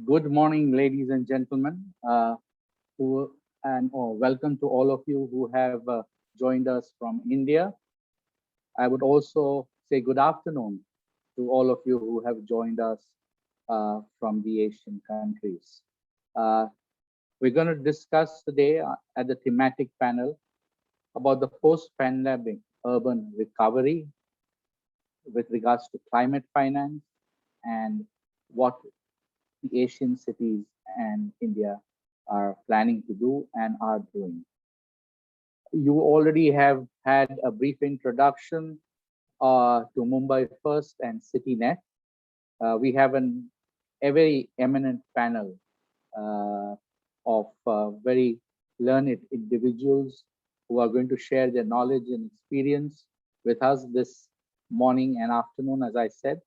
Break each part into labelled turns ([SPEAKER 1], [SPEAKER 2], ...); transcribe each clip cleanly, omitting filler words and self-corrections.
[SPEAKER 1] Good morning, ladies and gentlemen, welcome to all of you who have joined us from India. I would also say good afternoon to all of you who have joined us from the Asian countries. Uh, we're going to discuss today at the thematic panel about the post-pandemic urban recovery with regards to climate finance and what the Asian cities and India are planning to do and are doing. You already have had a brief introduction to Mumbai First and CityNet. We have a very eminent panel of very learned individuals who are going to share their knowledge and experience with us this morning and afternoon, as I said.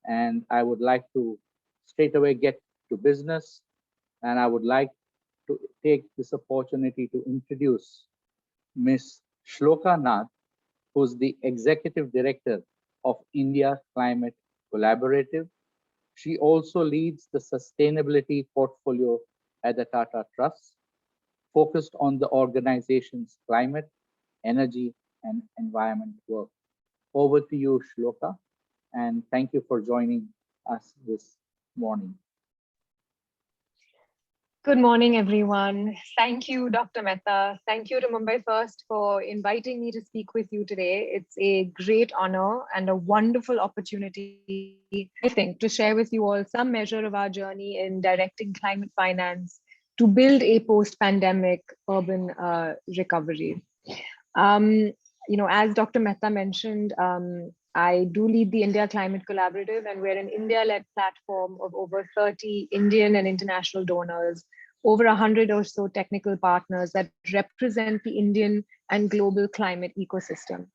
[SPEAKER 1] And I would like to straight away get to business. And I would like to take this opportunity to introduce Ms. Shloka Nath, who's the Executive Director of India Climate Collaborative. She also leads the sustainability portfolio at the Tata Trust, focused on the organization's climate, energy, and environment work. Over to you, Shloka, and thank you for joining us this morning.
[SPEAKER 2] Good morning, everyone. Thank you, Dr. Mehta. Thank you to Mumbai First for inviting me to speak with you today. It's a great honor and a wonderful opportunity, I think, to share with you all some measure of our journey in directing climate finance to build a post-pandemic urban recovery. As Dr. Mehta mentioned, I do lead the India Climate Collaborative, and we're an India-led platform of over 30 Indian and international donors, over 100 or so technical partners that represent the Indian and global climate ecosystem.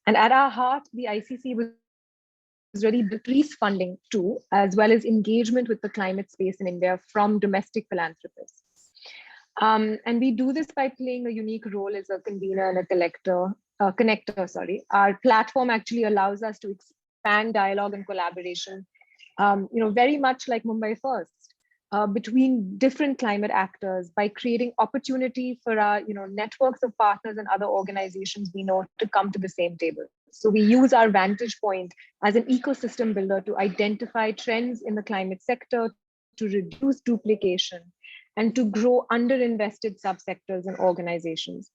[SPEAKER 2] And at our heart, the ICC was really increased funding too, as well as engagement with the climate space in India from domestic philanthropists. And we do this by playing a unique role as a convener and a connector. Our platform actually allows us to expand dialogue and collaboration, very much like Mumbai First, between different climate actors by creating opportunity for our, networks of partners and other organizations we know to come to the same table. So we use our vantage point as an ecosystem builder to identify trends in the climate sector, to reduce duplication, and to grow underinvested subsectors and organizations.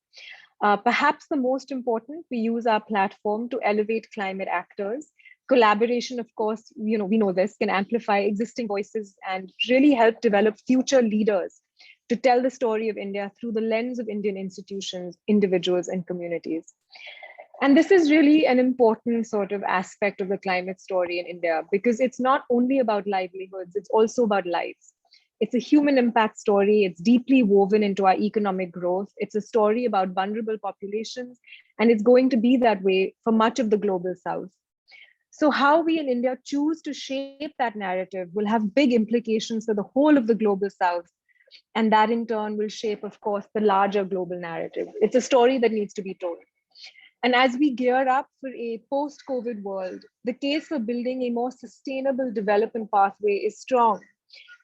[SPEAKER 2] Perhaps the most important, we use our platform to elevate climate actors. Collaboration, of course, we know this, can amplify existing voices and really help develop future leaders to tell the story of India through the lens of Indian institutions, individuals, and communities. And this is really an important sort of aspect of the climate story in India, because it's not only about livelihoods, it's also about lives. It's a human impact story. It's deeply woven into our economic growth. It's a story about vulnerable populations, and it's going to be that way for much of the global South. So how we in India choose to shape that narrative will have big implications for the whole of the global South. And that in turn will shape, of course, the larger global narrative. It's a story that needs to be told. And as we gear up for a post-COVID world, the case for building a more sustainable development pathway is strong.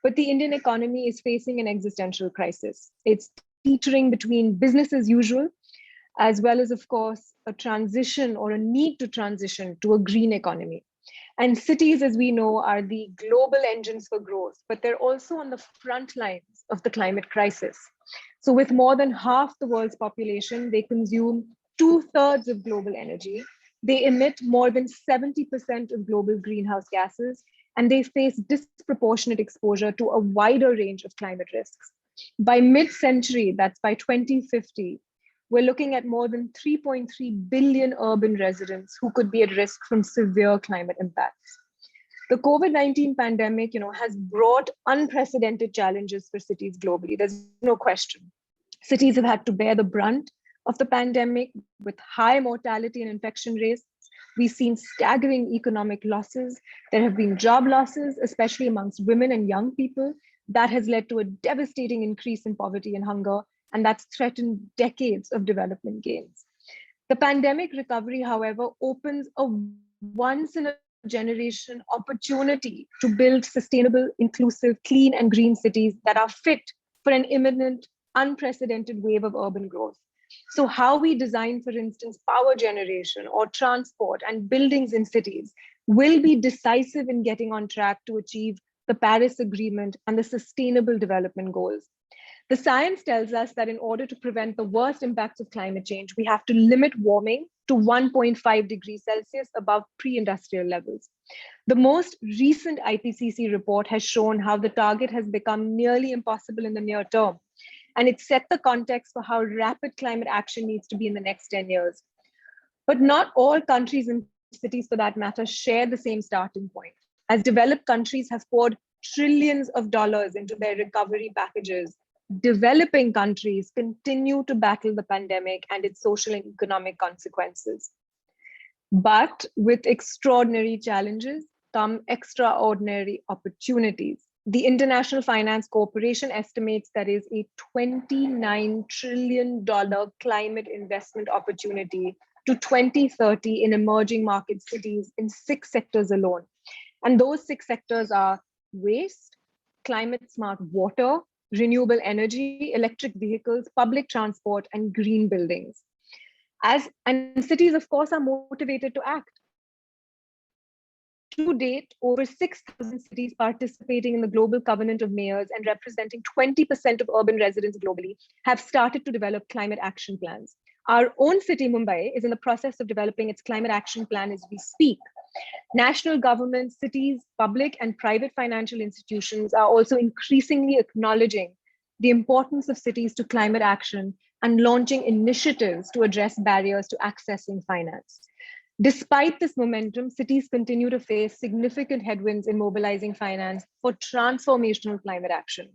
[SPEAKER 2] But the Indian economy is facing an existential crisis. It's teetering between business as usual, as well as, of course, a transition or a need to transition to a green economy. And cities, as we know, are the global engines for growth, but they're also on the front lines of the climate crisis. So with more than half the world's population, they consume 2/3 of global energy. They emit more than 70% of global greenhouse gases, and they face disproportionate exposure to a wider range of climate risks. By mid-century, that's by 2050, we're looking at more than 3.3 billion urban residents who could be at risk from severe climate impacts. The COVID-19 pandemic, has brought unprecedented challenges for cities globally. There's no question. Cities have had to bear the brunt of the pandemic with high mortality and infection rates. We've seen staggering economic losses. There have been job losses, especially amongst women and young people. That has led to a devastating increase in poverty and hunger, and that's threatened decades of development gains. The pandemic recovery, however, opens a once in a generation opportunity to build sustainable, inclusive, clean, and green cities that are fit for an imminent, unprecedented wave of urban growth. So, how we design, for instance, power generation or transport and buildings in cities will be decisive in getting on track to achieve the Paris Agreement and the Sustainable Development Goals. The science tells us that in order to prevent the worst impacts of climate change, we have to limit warming to 1.5 degrees Celsius above pre-industrial levels. The most recent IPCC report has shown how the target has become nearly impossible in the near term. And it set the context for how rapid climate action needs to be in the next 10 years. But not all countries and cities, for that matter, share the same starting point. As developed countries have poured trillions of dollars into their recovery packages, developing countries continue to battle the pandemic and its social and economic consequences. But with extraordinary challenges come extraordinary opportunities. The International Finance Corporation estimates there is a $29 trillion climate investment opportunity to 2030 in emerging market cities in 6 sectors alone. And those 6 sectors are waste, climate smart water, renewable energy, electric vehicles, public transport, and green buildings. And cities, of course, are motivated to act. To date, over 6,000 cities participating in the Global Covenant of Mayors and representing 20% of urban residents globally have started to develop climate action plans. Our own city, Mumbai, is in the process of developing its climate action plan as we speak. National governments, cities, public and private financial institutions are also increasingly acknowledging the importance of cities to climate action and launching initiatives to address barriers to accessing finance. Despite this momentum, cities continue to face significant headwinds in mobilizing finance for transformational climate action.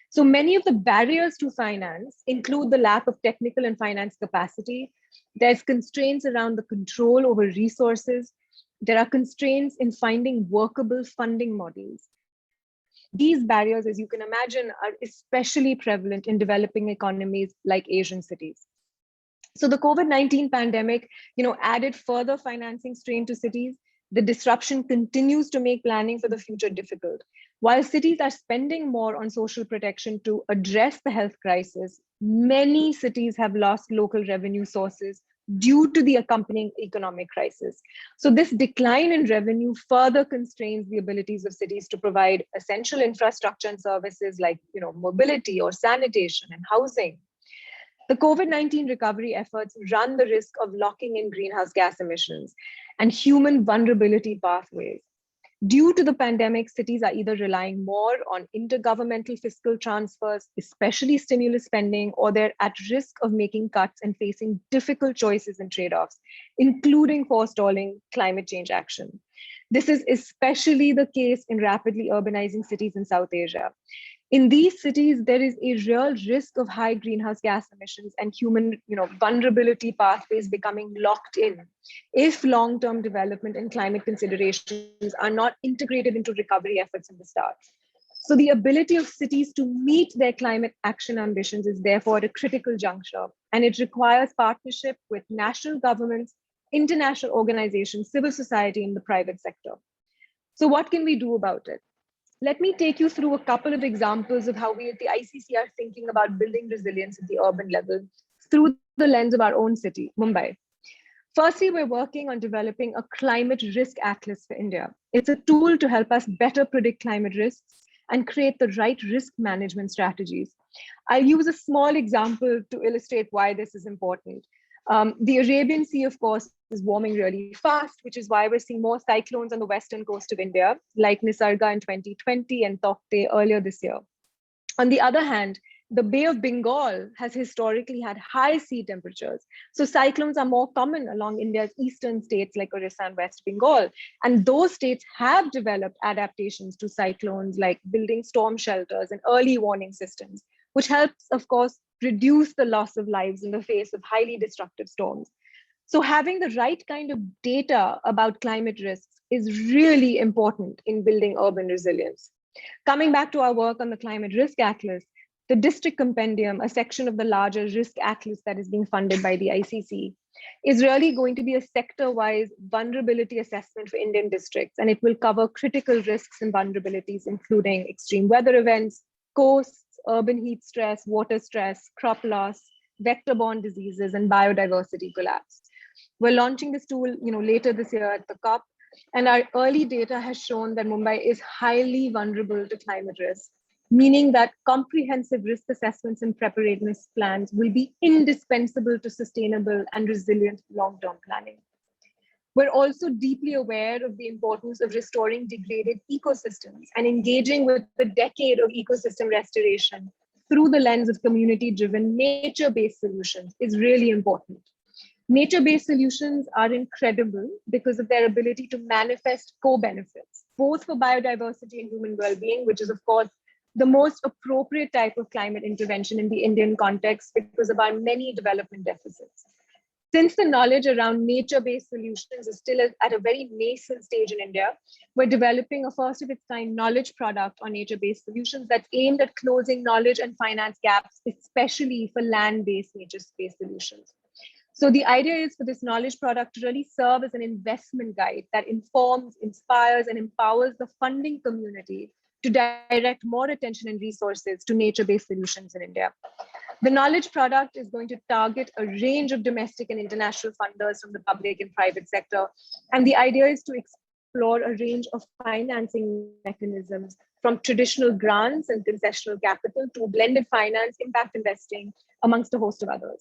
[SPEAKER 2] So many of the barriers to finance include the lack of technical and finance capacity. There's constraints around the control over resources. There are constraints in finding workable funding models. These barriers, as you can imagine, are especially prevalent in developing economies like Asian cities. So the COVID-19 pandemic, added further financing strain to cities. The disruption continues to make planning for the future difficult. While cities are spending more on social protection to address the health crisis, many cities have lost local revenue sources due to the accompanying economic crisis. So this decline in revenue further constrains the abilities of cities to provide essential infrastructure and services like mobility or sanitation and housing. The COVID-19 recovery efforts run the risk of locking in greenhouse gas emissions and human vulnerability pathways. Due to the pandemic, cities are either relying more on intergovernmental fiscal transfers, especially stimulus spending, or they're at risk of making cuts and facing difficult choices and trade-offs, including forestalling climate change action. This is especially the case in rapidly urbanizing cities in South Asia. In these cities, there is a real risk of high greenhouse gas emissions and human vulnerability pathways becoming locked in if long-term development and climate considerations are not integrated into recovery efforts in the start. So the ability of cities to meet their climate action ambitions is therefore at a critical juncture, and it requires partnership with national governments, international organizations, civil society, and the private sector. So what can we do about it? Let me take you through a couple of examples of how we at the ICC are thinking about building resilience at the urban level through the lens of our own city, Mumbai. Firstly, we're working on developing a climate risk atlas for India. It's a tool to help us better predict climate risks and create the right risk management strategies. I'll use a small example to illustrate why this is important. The Arabian Sea, of course, is warming really fast, which is why we're seeing more cyclones on the western coast of India, like Nisarga in 2020 and Taukte earlier this year. On the other hand, the Bay of Bengal has historically had high sea temperatures. So cyclones are more common along India's eastern states like Orissa and West Bengal. And those states have developed adaptations to cyclones like building storm shelters and early warning systems, which helps, of course, reduce the loss of lives in the face of highly destructive storms. So having the right kind of data about climate risks is really important in building urban resilience. Coming back to our work on the Climate Risk Atlas, the District Compendium, a section of the larger risk atlas that is being funded by the ICC, is really going to be a sector-wise vulnerability assessment for Indian districts, and it will cover critical risks and vulnerabilities, including extreme weather events, coasts, urban heat stress, water stress, crop loss, vector-borne diseases, and biodiversity collapse. We're launching this tool, later this year at the COP, and our early data has shown that Mumbai is highly vulnerable to climate risk, meaning that comprehensive risk assessments and preparedness plans will be indispensable to sustainable and resilient long-term planning. We're also deeply aware of the importance of restoring degraded ecosystems and engaging with the decade of ecosystem restoration through the lens of community-driven nature-based solutions is really important. Nature-based solutions are incredible because of their ability to manifest co-benefits, both for biodiversity and human well-being, which is, of course, the most appropriate type of climate intervention in the Indian context because of our many development deficits. Since the knowledge around nature-based solutions is still at a very nascent stage in India, we're developing a first of its kind knowledge product on nature-based solutions that's aimed at closing knowledge and finance gaps, especially for land-based nature-based solutions. So the idea is for this knowledge product to really serve as an investment guide that informs, inspires, and empowers the funding community to direct more attention and resources to nature-based solutions in India. The knowledge product is going to target a range of domestic and international funders from the public and private sector. And the idea is to explore a range of financing mechanisms from traditional grants and concessional capital to blended finance, impact investing, amongst a host of others.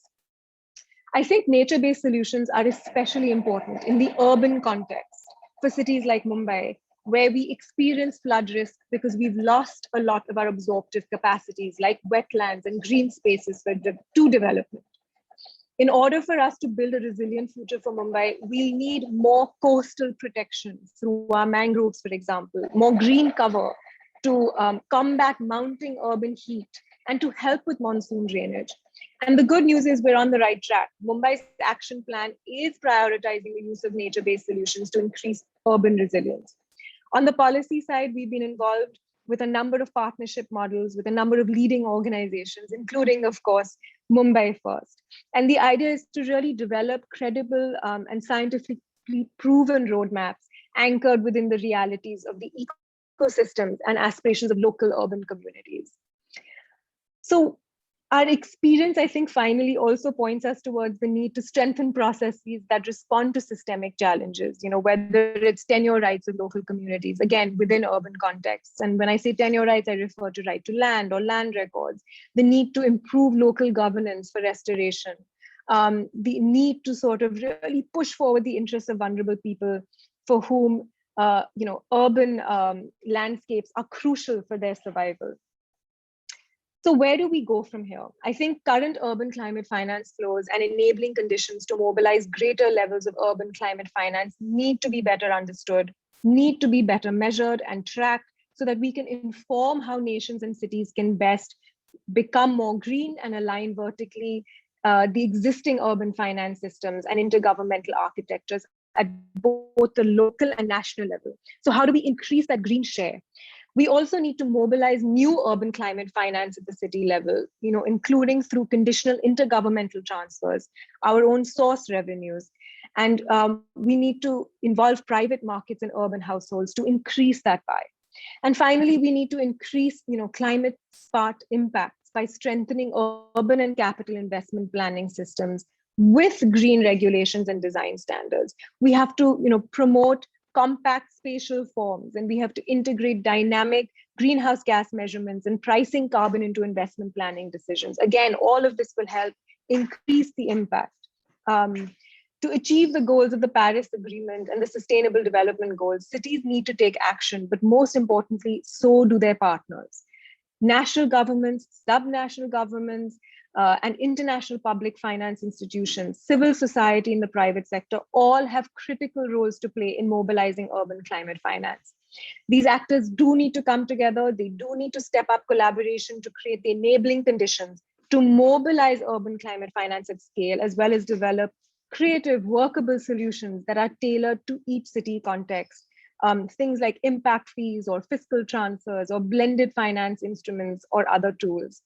[SPEAKER 2] I think nature-based solutions are especially important in the urban context for cities like Mumbai, where we experience flood risk because we've lost a lot of our absorptive capacities like wetlands and green spaces to development. In order for us to build a resilient future for Mumbai, we need more coastal protections through our mangroves, for example, more green cover to combat mounting urban heat and to help with monsoon drainage. And the good news is we're on the right track. Mumbai's action plan is prioritizing the use of nature-based solutions to increase urban resilience. On the policy side, we've been involved with a number of partnership models with a number of leading organizations, including, of course, Mumbai First. And the idea is to really develop credible and scientifically proven roadmaps anchored within the realities of the ecosystems and aspirations of local urban communities. So our experience, I think, finally also points us towards the need to strengthen processes that respond to systemic challenges, whether it's tenure rights of local communities, again, within urban contexts. And when I say tenure rights, I refer to right to land or land records, the need to improve local governance for restoration, the need to sort of really push forward the interests of vulnerable people for whom, urban landscapes are crucial for their survival. So where do we go from here? I think current urban climate finance flows and enabling conditions to mobilize greater levels of urban climate finance need to be better understood, need to be better measured and tracked so that we can inform how nations and cities can best become more green and align vertically the existing urban finance systems and intergovernmental architectures at both the local and national level. So how do we increase that green share? We also need to mobilize new urban climate finance at the city level, including through conditional intergovernmental transfers, our own source revenues. And we need to involve private markets and urban households to increase that pie. And finally, we need to increase, climate smart impacts by strengthening urban and capital investment planning systems with green regulations and design standards. We have to, promote compact spatial forms, and we have to integrate dynamic greenhouse gas measurements and pricing carbon into investment planning decisions. Again, all of this will help increase the impact. To achieve the goals of the Paris Agreement and the Sustainable Development Goals, cities need to take action, but most importantly, so do their partners. National governments, subnational governments, and international public finance institutions, civil society in the private sector, all have critical roles to play in mobilizing urban climate finance. These actors do need to come together. They do need to step up collaboration to create the enabling conditions to mobilize urban climate finance at scale, as well as develop creative, workable solutions that are tailored to each city context. Things like impact fees or fiscal transfers or blended finance instruments or other tools.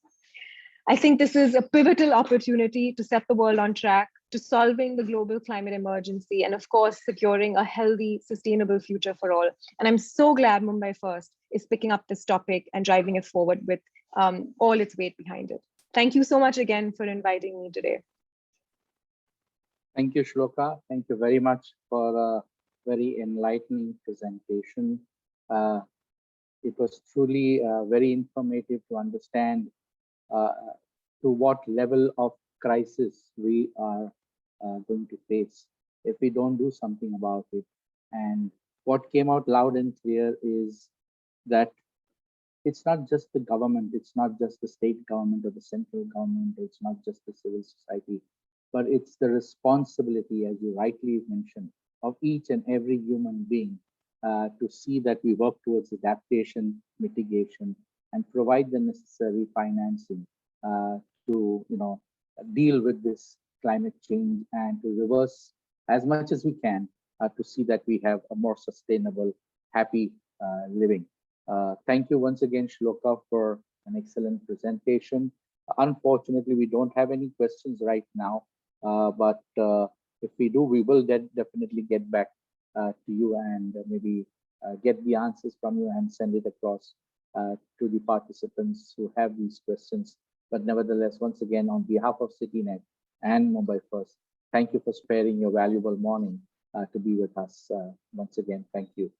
[SPEAKER 2] I think this is a pivotal opportunity to set the world on track to solving the global climate emergency, and of course, securing a healthy, sustainable future for all. And I'm so glad Mumbai First is picking up this topic and driving it forward with all its weight behind it. Thank you so much again for inviting me today.
[SPEAKER 1] Thank you, Shloka. Thank you very much for a very enlightening presentation. It was truly very informative to understand to what level of crisis we are going to face if we don't do something about it. And what came out loud and clear is that it's not just the government, it's not just the state government or the central government, it's not just the civil society, but it's the responsibility, as you rightly mentioned, of each and every human being to see that we work towards adaptation, mitigation, and provide the necessary financing to deal with this climate change and to reverse as much as we can to see that we have a more sustainable, happy living. Thank you once again, Shloka, for an excellent presentation. Unfortunately, we don't have any questions right now, but if we do, we will definitely get back to you and maybe get the answers from you and send it across to the participants who have these questions. But nevertheless, once again, on behalf of CityNet and Mumbai First, thank you for sparing your valuable morning to be with us. Once again, thank you.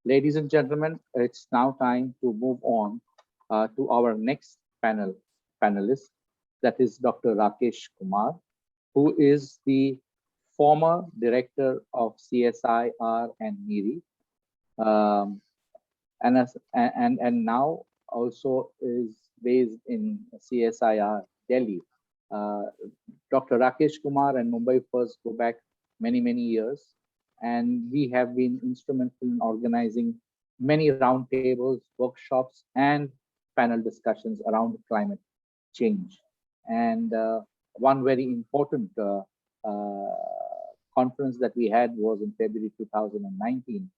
[SPEAKER 1] Ladies and gentlemen, it's now time to move on to our next panelist, that is Dr. Rakesh Kumar, who is the former director of CSIR and NERI, and now also is based in CSIR Delhi. Dr. Rakesh Kumar and Mumbai First go back many years, and we have been instrumental in organizing many roundtables, workshops, and panel discussions around climate change. And one very important conference that we had was in February 2019,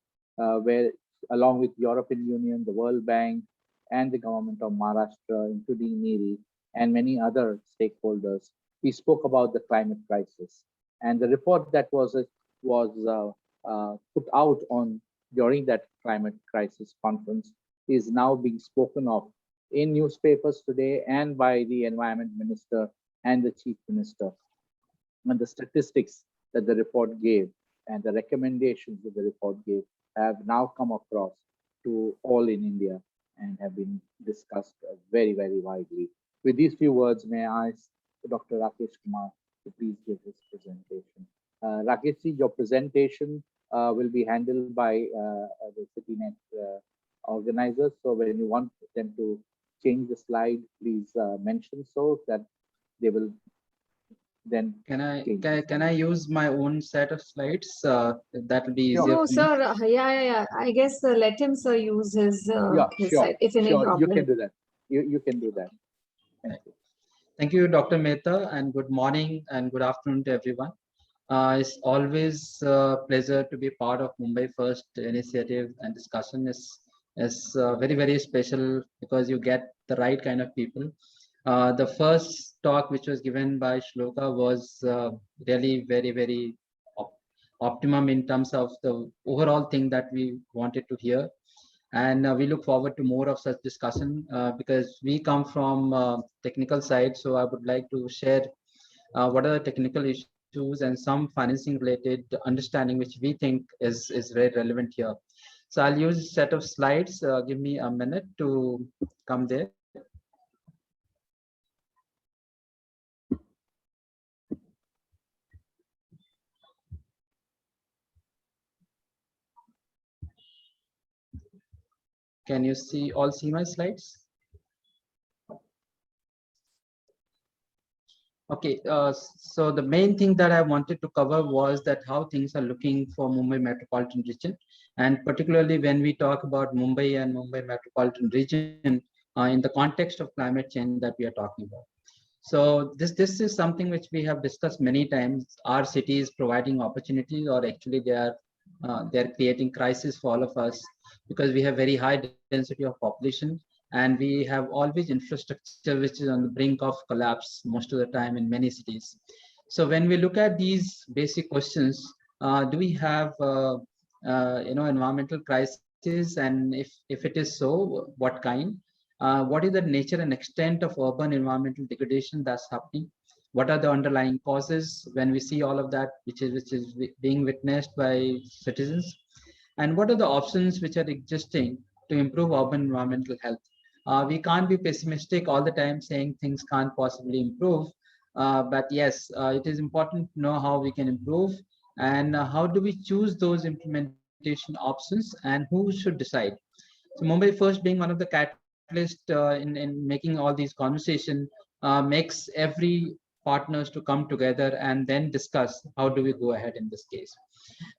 [SPEAKER 1] where along with European Union, the World Bank, and the government of Maharashtra, including NERI, and many other stakeholders, we spoke about the climate crisis. And the report that was put out on during that climate crisis conference is now being spoken of in newspapers today and by the environment minister and the chief minister. And the statistics that the report gave and the recommendations that the report gave have now come across to all in India and have been discussed very widely. With these few words, may I ask Dr. Rakesh Kumar to please give his presentation. Rakesh, your presentation will be handled by the CityNet organizers. So when you want them to change the slide, please mention so that they will then.
[SPEAKER 3] Can I use my own set of slides? That will be easier.
[SPEAKER 2] No, sir. Yeah. I guess let him, sir, use his side. If any problem.
[SPEAKER 1] You can do that. You can do that. Thank you.
[SPEAKER 3] Thank you, Dr. Mehta, and good morning and good afternoon to everyone. It's always a pleasure to be part of Mumbai First initiative, and discussion is very special because you get the right kind of people. The first talk which was given by Shloka was really very optimum in terms of the overall thing that we wanted to hear. And we look forward to more of such discussion because we come from technical side. So I would like to share what are the technical issues and some financing related understanding which we think is very relevant here. So I'll use a set of slides. Give me a minute to come there. Can you all see my slides? Okay, so the main thing that I wanted to cover was that how things are looking for Mumbai Metropolitan region, and particularly when we talk about Mumbai and Mumbai Metropolitan region in the context of climate change that we are talking about. So this is something which we have discussed many times. Our city is providing opportunities, or actually they're creating crisis for all of us because we have very high density of population. And we have always infrastructure which is on the brink of collapse most of the time in many cities. So when we look at these basic questions, do we have environmental crisis, and if it is so, what kind? What is the nature and extent of urban environmental degradation that's happening? What are the underlying causes when we see all of that, which is being witnessed by citizens? And what are the options which are existing to improve urban environmental health? We can't be pessimistic all the time saying things can't possibly improve. But yes, it is important to know how we can improve, and how do we choose those implementation options, and who should decide. So Mumbai first being one of the catalysts in making all these conversation, makes every partners to come together and then discuss how do we go ahead in this case.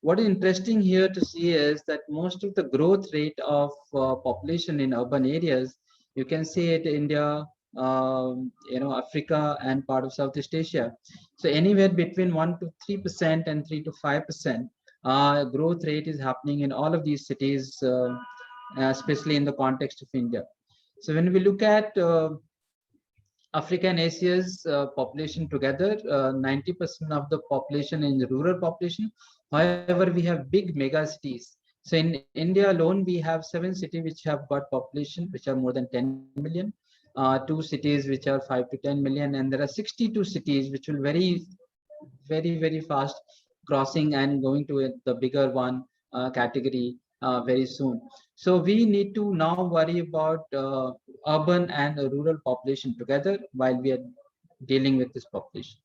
[SPEAKER 3] What is interesting here to see is that most of the growth rate of population in urban areas, you can see it India, Africa, and part of Southeast Asia. So anywhere between 1 to 3% and 3 to 5% growth rate is happening in all of these cities, especially in the context of India. So when we look at Africa and Asia's population together, 90% of the population is rural population. However, we have big mega cities. So in India alone, we have 7 cities which have got population which are more than 10 million, 2 cities which are 5 to 10 million, and there are 62 cities which will very fast crossing and going to the bigger one category very soon. So we need to now worry about urban and rural population together while we are dealing with this population.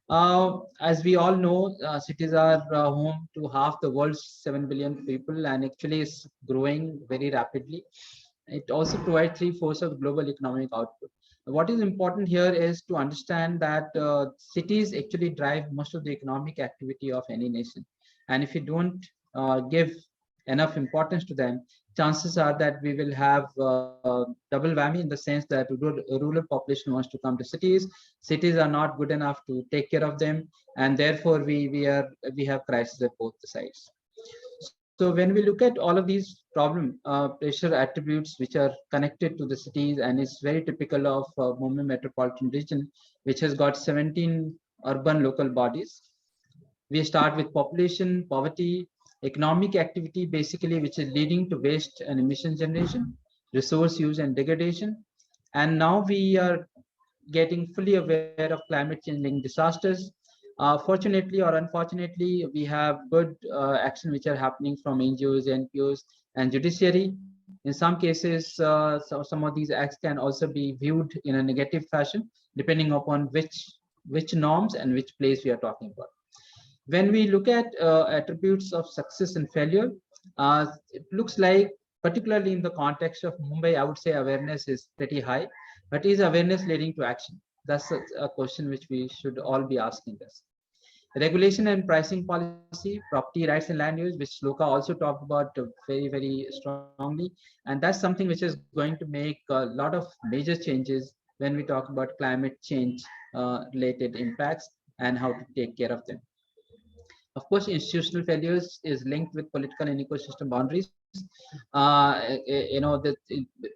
[SPEAKER 3] As we all know, cities are home to half the world's 7 billion people, and actually is growing very rapidly. It also provides 3/4 of global economic output. What is important here is to understand that cities actually drive most of the economic activity of any nation. And if you don't give enough importance to them, chances are that we will have double whammy, in the sense that rural population wants to come to cities. Cities are not good enough to take care of them, and therefore we have crisis at both the sides. So when we look at all of these problem pressure attributes which are connected to the cities, and it's very typical of Mumbai Metropolitan region, which has got 17 urban local bodies. We start with population, poverty, economic activity, basically, which is leading to waste and emission generation, resource use and degradation. And now we are getting fully aware of climate change linked disasters. Fortunately or unfortunately, we have good action which are happening from NGOs, NPOs, and judiciary. In some cases, some of these acts can also be viewed in a negative fashion, depending upon which norms and which place we are talking about. When we look at attributes of success and failure, it looks like, particularly in the context of Mumbai, I would say awareness is pretty high, but is awareness leading to action? That's a question which we should all be asking us. Regulation and pricing policy, property rights and land use, which Sloka also talked about very strongly. And that's something which is going to make a lot of major changes when we talk about climate change related impacts and how to take care of them. Of course, institutional failures is linked with political and ecosystem boundaries.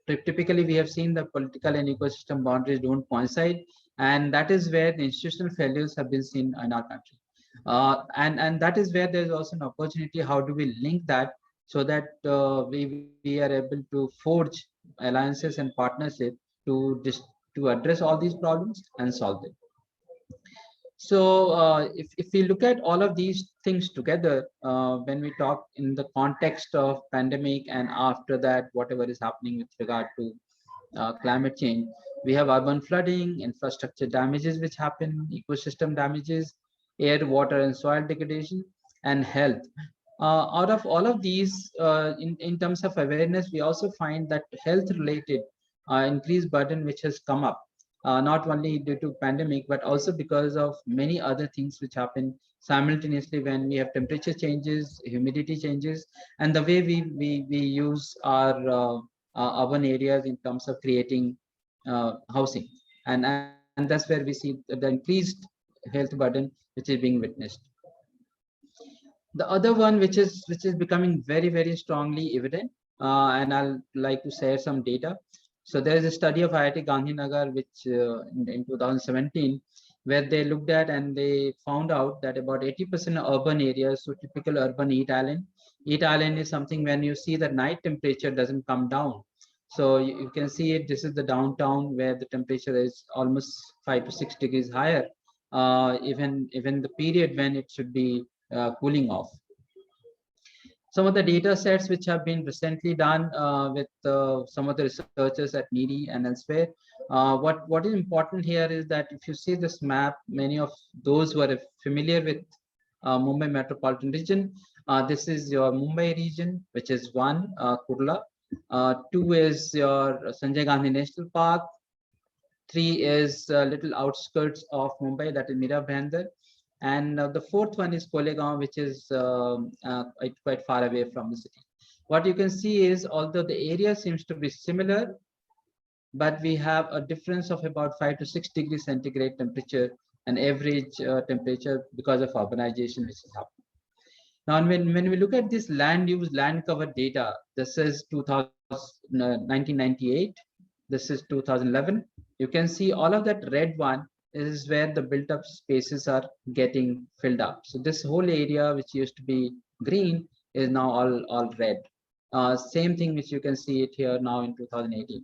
[SPEAKER 3] Typically we have seen the political and ecosystem boundaries don't coincide, and that is where the institutional failures have been seen in our country. And that is where there's also an opportunity. How do we link that so that we are able to forge alliances and partnership to address all these problems and solve them. So if we look at all of these things together, when we talk in the context of pandemic and after that, whatever is happening with regard to climate change, we have urban flooding, infrastructure damages which happen, ecosystem damages, air, water, and soil degradation, and health. Out of all of these, in terms of awareness, we also find that health-related increased burden which has come up, not only due to pandemic, but also because of many other things which happen simultaneously when we have temperature changes, humidity changes, and the way we use our urban areas in terms of creating housing. And that's where we see the increased health burden which is being witnessed. The other one which is becoming very strongly evident, and I'll like to share some data. So there is a study of IIT Gandhinagar which in 2017, where they looked at and they found out that about 80% of urban areas, so typical urban heat island is something when you see the night temperature doesn't come down. So you can see it. This is the downtown where the temperature is almost 5 to 6 degrees higher, even the period when it should be cooling off. Some of the data sets which have been recently done with some of the researchers at NEDI and elsewhere. What is important here is that if you see this map, many of those who are familiar with Mumbai metropolitan region, this is your Mumbai region, which is one, Kurla. Two is your Sanjay Gandhi National Park. Three is little outskirts of Mumbai, that is Mira Bhayandar. And the fourth one is Kolegaon, which is quite far away from the city. What you can see is, although the area seems to be similar, but we have a difference of about 5 to 6 degrees centigrade temperature and average temperature because of urbanization which is happening. Now, when we look at this land use, land cover data, this is 1998, this is 2011. You can see all of that red one is where the built up spaces are getting filled up. So this whole area which used to be green is now all red. Same thing which you can see it here now in 2018.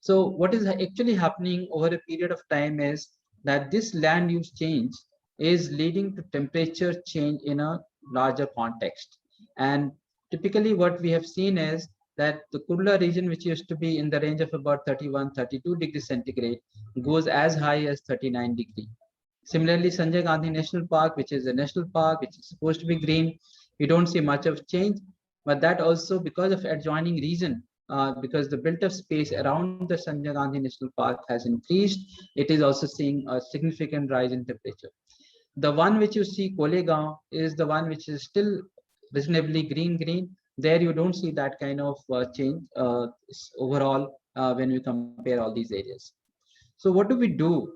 [SPEAKER 3] So what is actually happening over a period of time is that this land use change is leading to temperature change in a larger context. And typically what we have seen is that the Kurla region, which used to be in the range of about 31, 32 degrees centigrade, goes as high as 39 degrees. Similarly, Sanjay Gandhi National Park, which is a national park, which is supposed to be green, we don't see much of change, but that also because of adjoining region, because the built-up space around the Sanjay Gandhi National Park has increased, it is also seeing a significant rise in temperature. The one which you see, Kolegaon, is the one which is still reasonably green. There you don't see that kind of change overall when we compare all these areas. So what do we do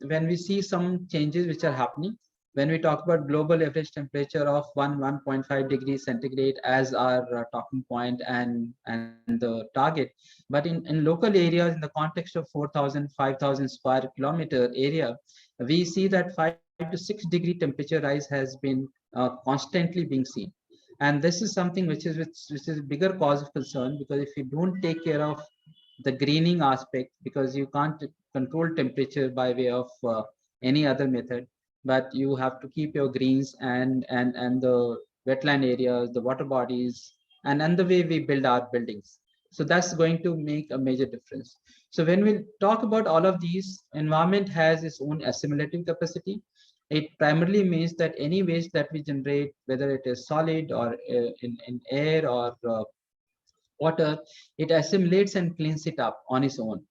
[SPEAKER 3] when we see some changes which are happening? When we talk about global average temperature of 1.5 degrees centigrade as our talking point and the target, but in local areas, in the context of 4,000, 5,000 square kilometer area, we see that 5 to 6 degree temperature rise has been constantly being seen. And this is something which is a bigger cause of concern, because if you don't take care of the greening aspect, because you can't control temperature by way of any other method, but you have to keep your greens and the wetland areas, the water bodies, and the way we build our buildings. So that's going to make a major difference. So when we talk about all of these, environment has its own assimilative capacity. It primarily means that any waste that we generate, whether it is solid or in air or water, it assimilates and cleans it up on its own.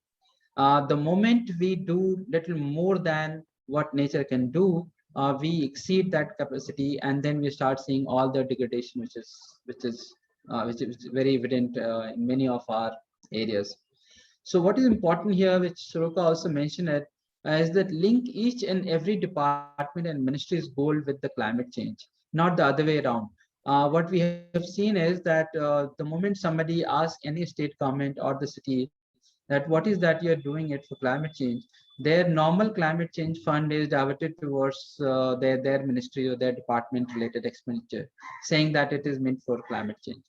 [SPEAKER 3] The moment we do little more than what nature can do, we exceed that capacity, and then we start seeing all the degradation, which is very evident in many of our areas. So what is important here, which Suroka also mentioned it, is that link each and every department and ministry's goal with the climate change, not the other way around. What we have seen is that the moment somebody asks any state government or the city that what is that you're doing it for climate change, their normal climate change fund is diverted towards their ministry or their department related expenditure, saying that it is meant for climate change.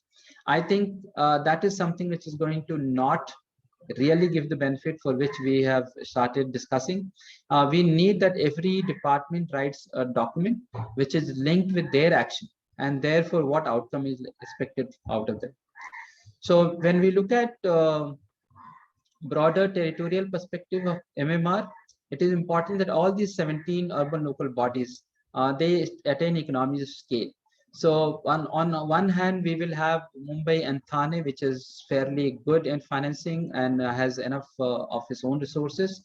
[SPEAKER 3] I think that is something which is going to not really give the benefit for which we have started discussing. We need that every department writes a document which is linked with their action, and therefore what outcome is expected out of them. So when we look at broader territorial perspective of MMR, it is important that all these 17 urban local bodies, they attain economies of scale. So on one hand, we will have Mumbai and Thane, which is fairly good in financing and has enough of its own resources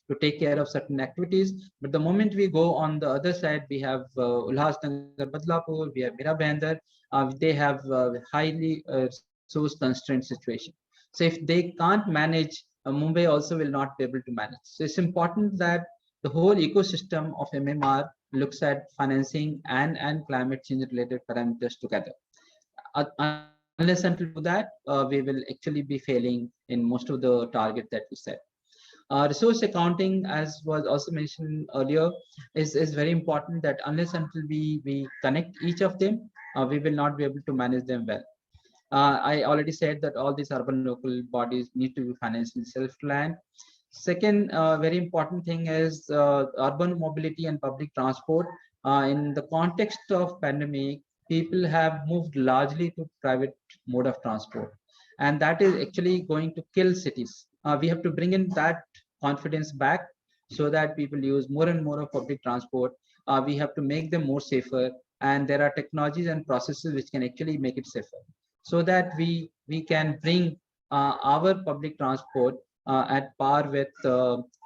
[SPEAKER 3] to take care of certain activities. But the moment we go on the other side, we have Ulhasnagar, Badlapur, we have Mira Bhayandar, they have highly resource constrained situation. So if they can't manage, Mumbai also will not be able to manage. So it's important that the whole ecosystem of MMR looks at financing and climate change related parameters together. Unless until we do that, we will actually be failing in most of the target that we set. Resource accounting, as was also mentioned earlier, is very important, that unless until we connect each of them, we will not be able to manage them well. I already said that all these urban local bodies need to be financially self-reliant. Second, very important thing is urban mobility and public transport. In the context of pandemic, people have moved largely to private mode of transport, and that is actually going to kill cities. We have to bring in that confidence back so that people use more and more of public transport. We have to make them more safer, and there are technologies and processes which can actually make it safer, so that we can bring our public transport at par with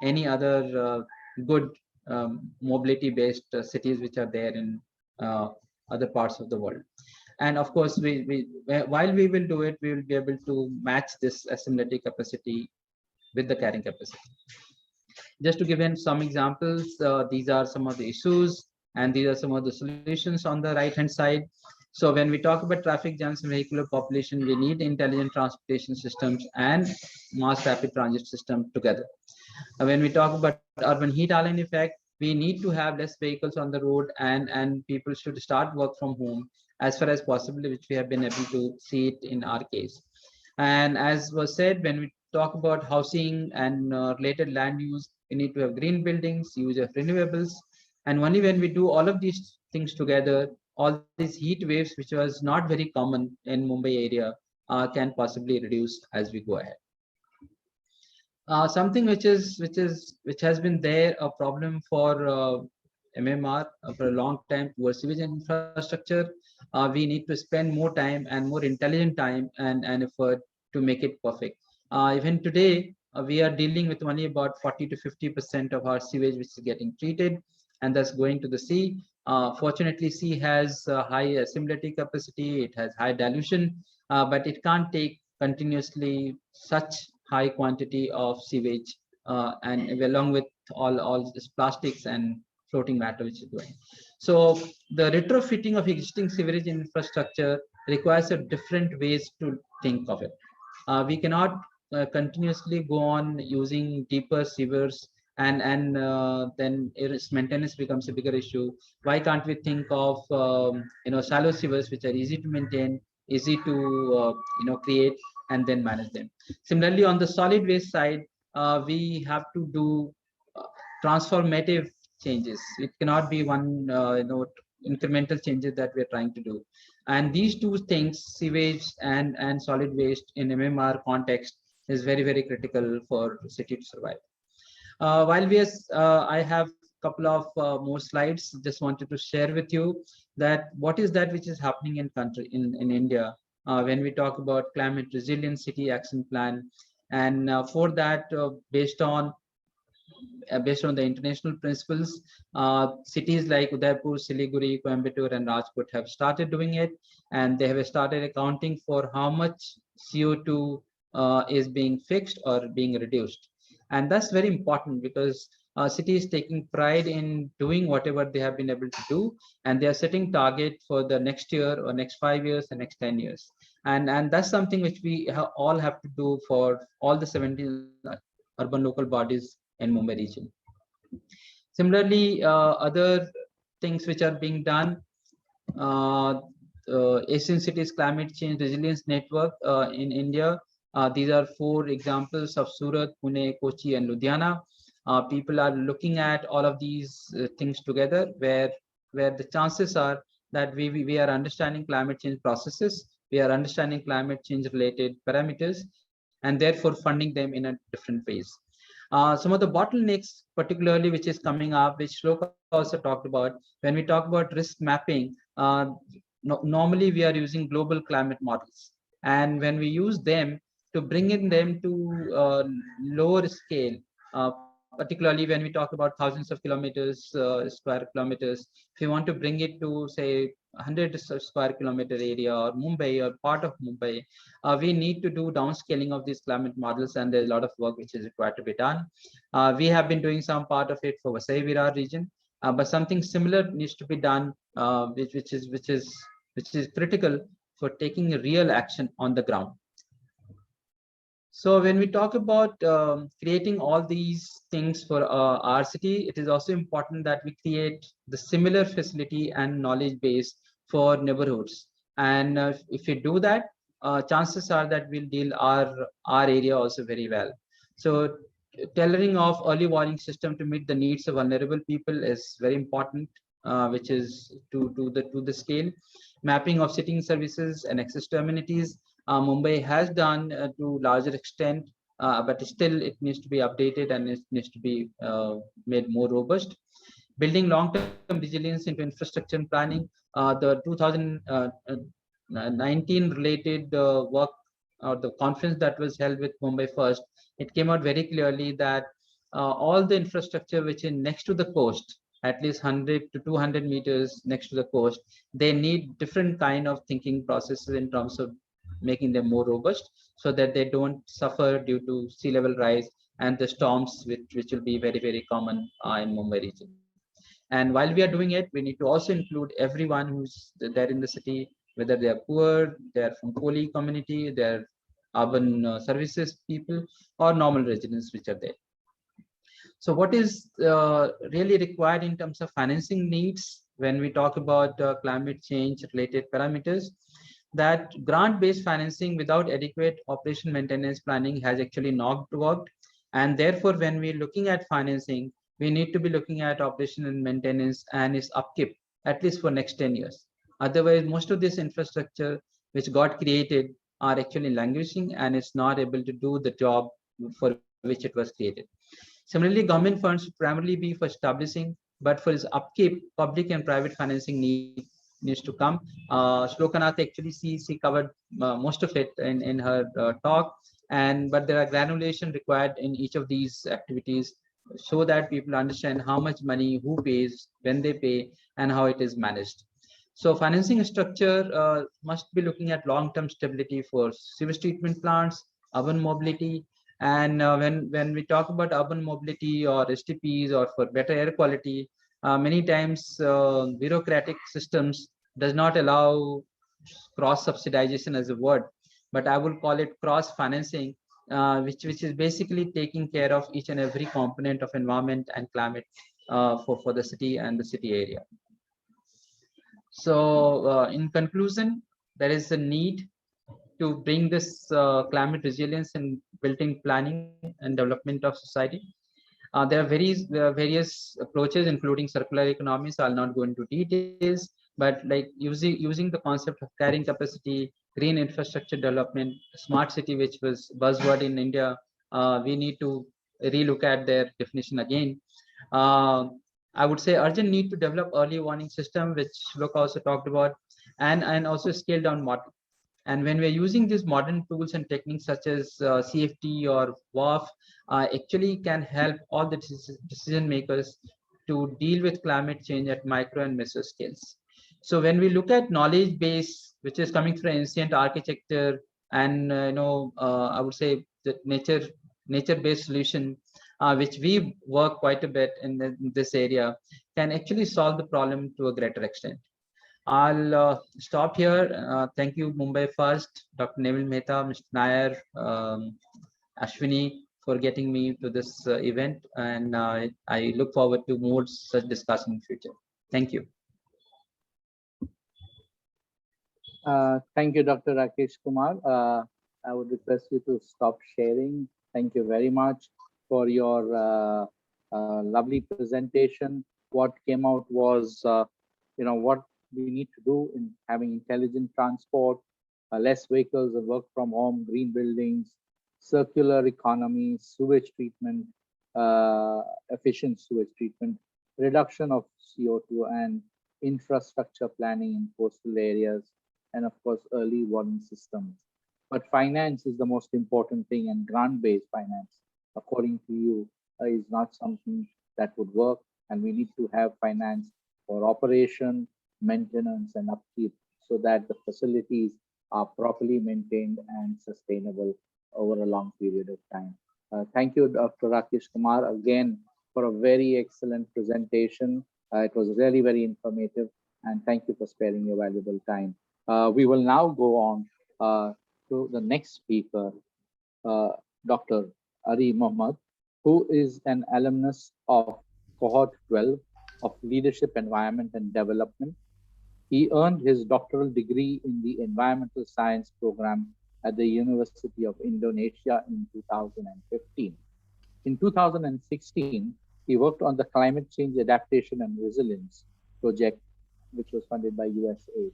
[SPEAKER 3] any other good mobility based cities which are there in other parts of the world. And of course, while we will do it, we will be able to match this assembly capacity with the carrying capacity. Just to give in some examples, these are some of the issues, and these are some of the solutions on the right hand side. So when we talk about traffic jams and vehicular population, we need intelligent transportation systems and mass rapid transit system together. When we talk about urban heat island effect, we need to have less vehicles on the road, and people should start work from home as far as possible, which we have been able to see it in our case. And as was said, when we talk about housing and related land use, we need to have green buildings, use of renewables. And only when we do all of these things together, all these heat waves, which was not very common in Mumbai area, can possibly reduce as we go ahead. Something which has been there a problem for MMR for a long time towards sewage infrastructure. We need to spend more time and more intelligent time and effort to make it perfect. Even today, we are dealing with only about 40 to 50% of our sewage which is getting treated, and that's going to the sea. Fortunately, sea has high assimilatory capacity, it has high dilution, but it can't take continuously such high quantity of sewage, and along with all this plastics and floating matter which is going. So the retrofitting of existing sewerage infrastructure requires a different ways to think of it. We cannot continuously go on using deeper sewers, and then its maintenance becomes a bigger issue. Why can't we think of shallow sewers which are easy to maintain, easy to create, and then manage them? Similarly, on the solid waste side, we have to do transformative changes. It cannot be one incremental changes that we're trying to do. And these two things, sewage and solid waste in MMR context, is very, very critical for the city to survive. While I have a couple of more slides, just wanted to share with you that what is that which is happening in India when we talk about climate resilient city action plan. And for that, based on the international principles, cities like Udaipur, Siliguri, Coimbatore, and Rajkot have started doing it, and they have started accounting for how much CO2 is being fixed or being reduced. And that's very important, because cities taking pride in doing whatever they have been able to do, and they are setting target for the next year or next 5 years and next 10 years. And that's something which we all have to do for all the 17 urban local bodies in Mumbai region. Similarly, other things which are being done, Asian Cities Climate Change Resilience Network in India. These are 4 examples of Surat, Pune, Kochi, and Ludhiana. People are looking at all of these things together, where the chances are that we are understanding climate change processes, we are understanding climate change related parameters, and therefore funding them in a different ways. Some of the bottlenecks, particularly which is coming up, which Shloka also talked about, when we talk about risk mapping, normally we are using global climate models. And when we use them to bring in them to lower scale, particularly when we talk about thousands of kilometers, square kilometers, if you want to bring it to say 100 square kilometer area or Mumbai or part of Mumbai, we need to do downscaling of these climate models, and there's a lot of work which is required to be done. We have been doing some part of it for Vasai Virar region, but something similar needs to be done, which is critical for taking real action on the ground. So when we talk about creating all these things for our city, it is also important that we create the similar facility and knowledge base for neighborhoods. And if we do that, chances are that we'll deal our area also very well. So tailoring of early warning system to meet the needs of vulnerable people is very important, which is to the scale. Mapping of sitting services and access to amenities, Mumbai has done to larger extent, but still it needs to be updated and it needs to be made more robust. Building long-term resilience into infrastructure and planning. The 2019 related work or the conference that was held with Mumbai First, it came out very clearly that all the infrastructure which is next to the coast, at least 100 to 200 meters next to the coast, they need different kind of thinking processes in terms of making them more robust so that they don't suffer due to sea level rise and the storms which will be very, very common in Mumbai region. And while we are doing it, we need to also include everyone who's there in the city, whether they are poor, they are from Koli community, they are urban services people, or normal residents which are there. So what is really required in terms of financing needs when we talk about climate change related parameters? That grant-based financing without adequate operation maintenance planning has actually not worked. And therefore, when we're looking at financing, we need to be looking at operation and maintenance and its upkeep, at least for next 10 years. Otherwise, most of this infrastructure which got created are actually languishing and it's not able to do the job for which it was created. Similarly, government funds should primarily be for establishing, but for its upkeep, public and private financing needs to come. Shlokanath actually she covered most of it in her talk, but there are granulation required in each of these activities so that people understand how much money, who pays, when they pay, and how it is managed. So financing structure must be looking at long-term stability for sewage treatment plants, urban mobility, and when we talk about urban mobility or STPs or for better air quality, many times bureaucratic systems does not allow cross subsidization as a word, but I would call it cross financing, which is basically taking care of each and every component of environment and climate for the city and the city area. So in conclusion, there is a need to bring this climate resilience in building planning and development of society. There are various approaches, including circular economies. I'll not go into details, but like using the concept of carrying capacity, green infrastructure development, smart city, which was buzzword in India, we need to relook at their definition again. I would say urgent need to develop early warning system, which Loka also talked about, and also scale down model. And when we're using these modern tools and techniques such as CFT or WAF, actually can help all the decision makers to deal with climate change at micro and meso scales. So when we look at knowledge base, which is coming from ancient architecture and I would say the nature-based solution, which we work quite a bit in this area, can actually solve the problem to a greater extent. I'll stop here. Thank you, Mumbai First, Dr. Neville Mehta, Mr. Nair, Ashwini, for getting me to this event. And I look forward to more such discussion in future. Thank you.
[SPEAKER 1] Thank you, Dr. Rakesh Kumar. I would request you to stop sharing. Thank you very much for your lovely presentation. What came out was, what we need to do in having intelligent transport, less vehicles and work from home, green buildings, circular economy, sewage treatment, efficient sewage treatment, reduction of CO2 and infrastructure planning in coastal areas, and of course, early warning systems. But finance is the most important thing, and grant-based finance, according to you, is not something that would work. And we need to have finance for operation, maintenance, and upkeep so that the facilities are properly maintained and sustainable over a long period of time. Thank you, Dr. Rakesh Kumar, again, for a very excellent presentation. It was really very informative, and thank you for sparing your valuable time. We will now go on to the next speaker, Dr. Ari Mohammed, who is an alumnus of cohort 12 of Leadership, Environment and Development. He earned his doctoral degree in the Environmental Science program at the University of Indonesia in 2015. In 2016, he worked on the Climate Change Adaptation and Resilience project, which was funded by USA.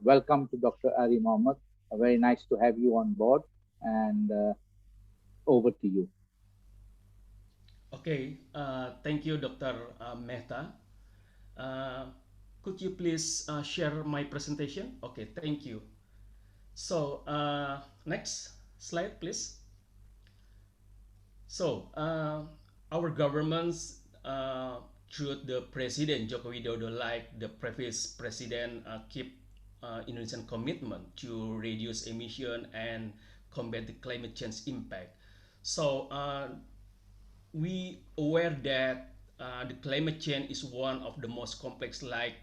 [SPEAKER 1] Welcome to Dr. Ari Mohammed. Very nice to have you on board, and over to you.
[SPEAKER 4] Okay, thank you, Dr. Mehta. Uh, could you please share my presentation? Okay, thank you. So, next slide, please. So, our governments, through the President Joko Widodo, like the previous president, keep Indonesian commitment to reduce emission and combat the climate change impact. So, we aware that the climate change is one of the most complex, like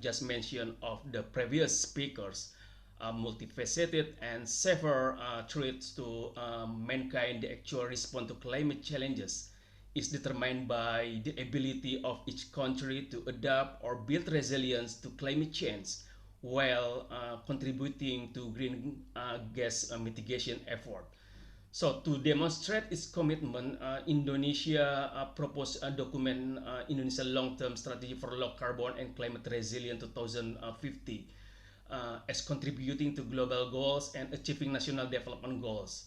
[SPEAKER 4] just mentioned of the previous speakers, multifaceted and severe threats to mankind. The actual response to climate challenges is determined by the ability of each country to adapt or build resilience to climate change while contributing to green gas mitigation effort. So to demonstrate its commitment, Indonesia proposed a document, Indonesia Long-Term Strategy for Low Carbon and Climate Resilient 2050, as contributing to global goals and achieving national development goals.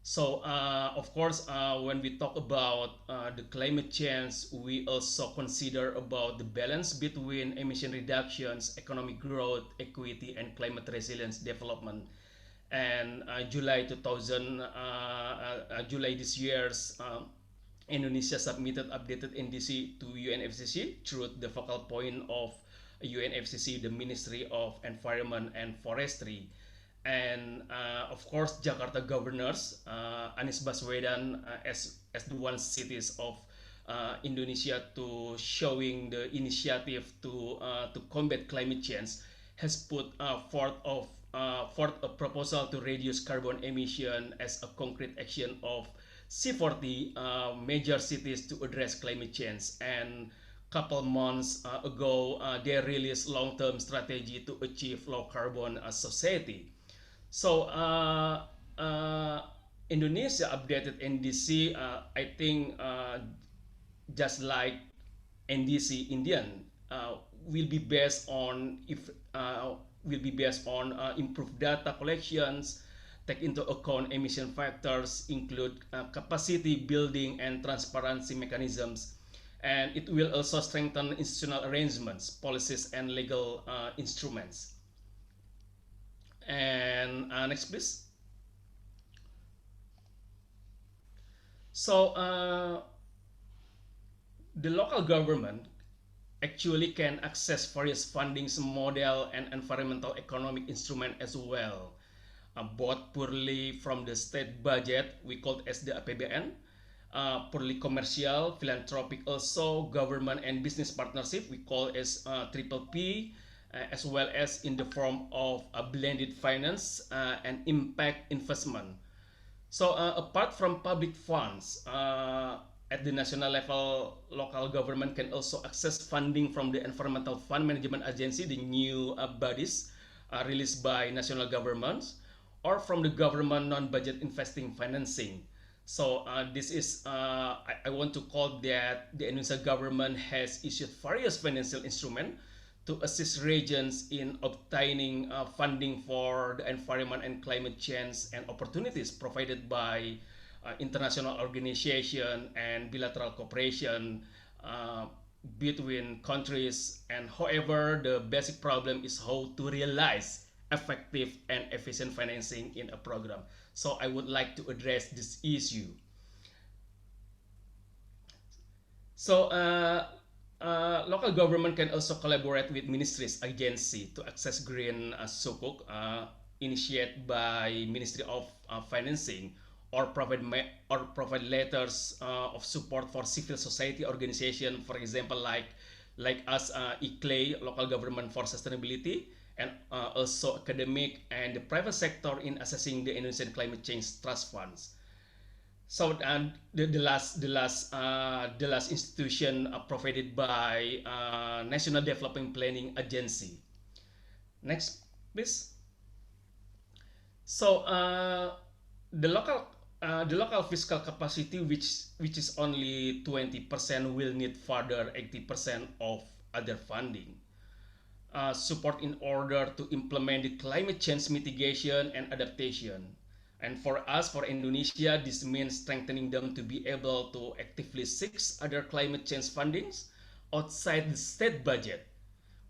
[SPEAKER 4] So, of course, when we talk about the climate change, we also consider about the balance between emission reductions, economic growth, equity, and climate resilience development. And July this year's Indonesia submitted updated NDC to UNFCCC through the focal point of UNFCCC, the Ministry of Environment and Forestry. And of course, Jakarta governors, Anies Baswedan, as the one cities of Indonesia to showing the initiative to combat climate change, has put forth a proposal to reduce carbon emission as a concrete action of C40 major cities to address climate change. And couple months ago, they released long-term strategy to achieve low carbon society. So Indonesia updated NDC, I think just like NDC Indian, will be based on improved data collections, take into account emission factors, include capacity building and transparency mechanisms, and it will also strengthen institutional arrangements, policies, and legal instruments. And next, please. So the local government actually can access various fundings model and environmental economic instrument as well, both purely from the state budget, we call it as the APBN, purely commercial, philanthropic also, government and business partnership, we call it as triple P, as well as in the form of a blended finance and impact investment. So apart from public funds, at the national level, local government can also access funding from the Environmental Fund Management Agency, the new bodies released by national governments, or from the government non-budget investing financing. So this is, I want to call that the Indonesia government has issued various financial instruments to assist regions in obtaining funding for the environment and climate change and opportunities provided by international organization and bilateral cooperation between countries. And however, the basic problem is how to realize effective and efficient financing in a program. So I would like to address this issue. So local government can also collaborate with ministries agency to access green sukuk initiated by Ministry of Financing, or provide letters of support for civil society organization, for example, like us, ICLEI, Local Government for Sustainability, and also academic and the private sector in assessing the Indonesian climate change trust funds. So the last institution provided by National Development Planning Agency. Next, please. So the local fiscal capacity, which is only 20%, will need further 80% of other funding support in order to implement the climate change mitigation and adaptation. And for us, for Indonesia, this means strengthening them to be able to actively seek other climate change fundings outside the state budget,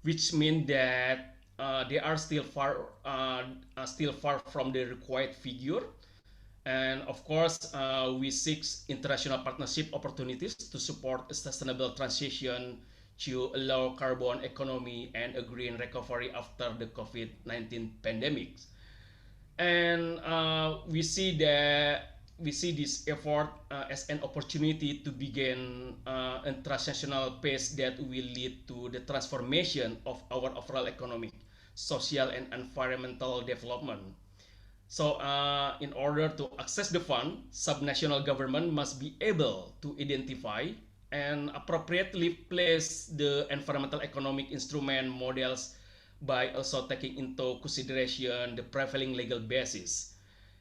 [SPEAKER 4] which means that they are still far from the required figure. And of course, we seek international partnership opportunities to support a sustainable transition to a low carbon economy and a green recovery after the COVID-19 pandemic. And we see this effort as an opportunity to begin a transnational pace that will lead to the transformation of our overall economic, social, and environmental development. So in order to access the fund, subnational government must be able to identify and appropriately place the environmental economic instrument models by also taking into consideration the prevailing legal basis.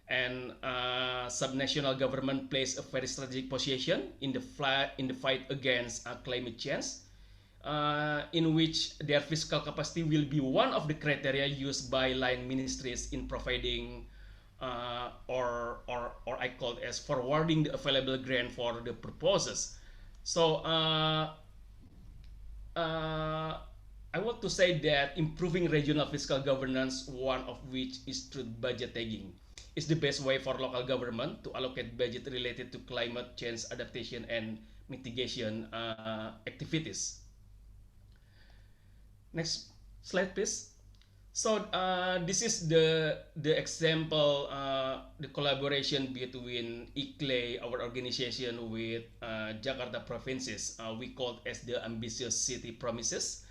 [SPEAKER 4] And subnational government plays a very strategic position in the fight against climate change, in which their fiscal capacity will be one of the criteria used by line ministries in providing or I call it as forwarding the available grant for the purposes. So I want to say that improving regional fiscal governance, one of which is through budget tagging, is the best way for local government to allocate budget related to climate change adaptation and mitigation activities. Next slide, please. So this is the example, the collaboration between ICLE, our organization, with Jakarta provinces. We call it as the Ambitious City Promises,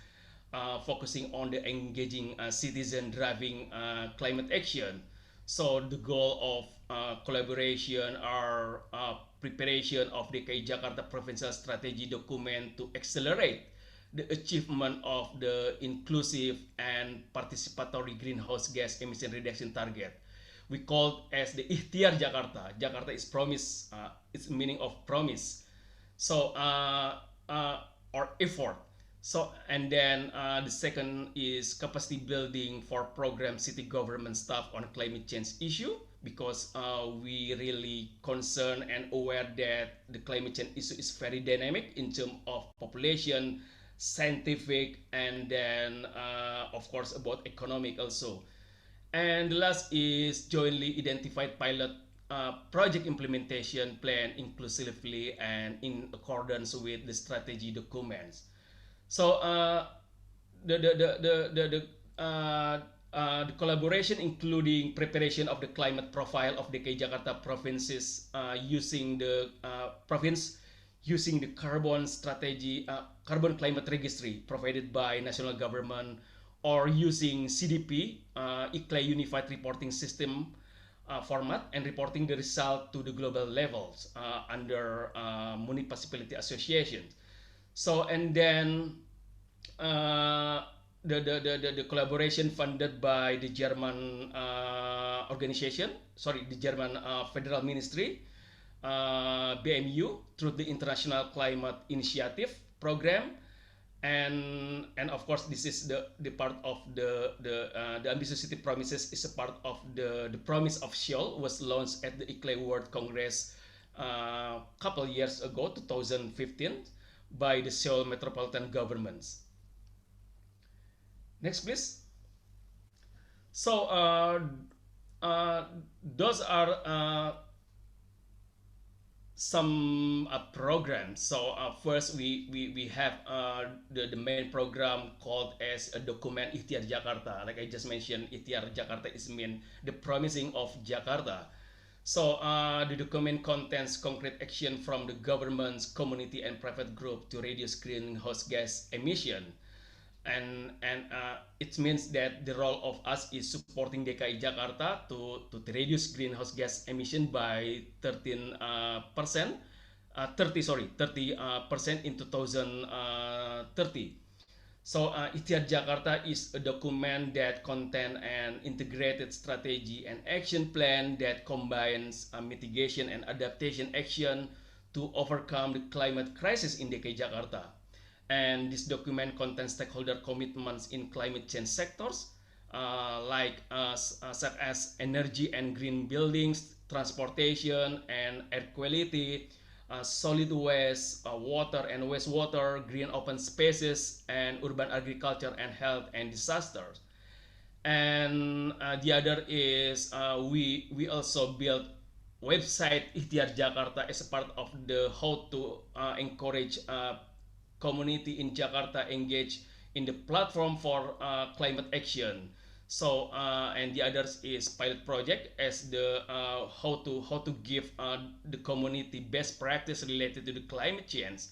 [SPEAKER 4] focusing on the engaging citizen driving climate action. So the goal of collaboration are preparation of the Jakarta Provincial Strategy document to accelerate the achievement of the inclusive and participatory greenhouse gas emission reduction target. We call as the Ikhtiar Jakarta. Jakarta is promise, its meaning of promise. So or effort. So and then the second is capacity building for program city government staff on climate change issue, because we really concerned and aware that the climate change issue is very dynamic in terms of population, scientific, and then of course about economic also. And the last is jointly identified pilot project implementation plan inclusively and in accordance with the strategy documents. So the collaboration including preparation of the climate profile of the Jakarta provinces using the province using the carbon strategy, carbon climate registry provided by national government, or using CDP, ICLE Unified Reporting System format, and reporting the result to the global levels under municipality associations. So and then the collaboration funded by the German organization, sorry, the German Federal Ministry, BMU, through the International Climate Initiative program, and of course this is the part of the Ambitious City Promises is a part of the Promise of Seoul, was launched at the ICLE World Congress couple years ago, 2015, by the Seoul Metropolitan governments. Next, please. So those are some programs. So first we have the main program called as a document Ikhtiar Jakarta. Like I just mentioned, Ikhtiar Jakarta is mean the promising of Jakarta. So the document contains concrete action from the governments, community, and private group to reduce greenhouse gas emission. and it means that the role of us is supporting DKI Jakarta to reduce greenhouse gas emission by 13%, 30% in 2030. So Ikhtiar Jakarta is a document that contains an integrated strategy and action plan that combines mitigation and adaptation action to overcome the climate crisis in DKI Jakarta. And this document contains stakeholder commitments in climate change sectors, such as energy and green buildings, transportation and air quality, solid waste, water and wastewater, green open spaces, and urban agriculture and health and disasters. And the other is we also built website Ikhtiar Jakarta as a part of the how to encourage community in Jakarta engage in the platform for climate action. So and the others is pilot project as the how to give the community best practice related to the climate change.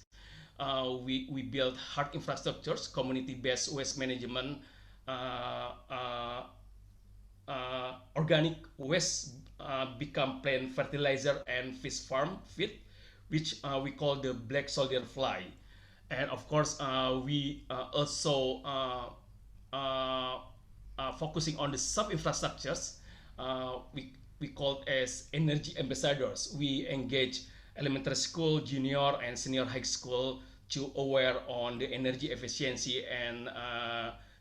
[SPEAKER 4] We build hard infrastructures, community based waste management, uh, uh, organic waste become plant fertilizer and fish farm feed, which we call the black soldier fly. And of course, we also uh, focusing on the sub infrastructures. We call as energy ambassadors. We engage elementary school, junior, and senior high school to aware on the energy efficiency and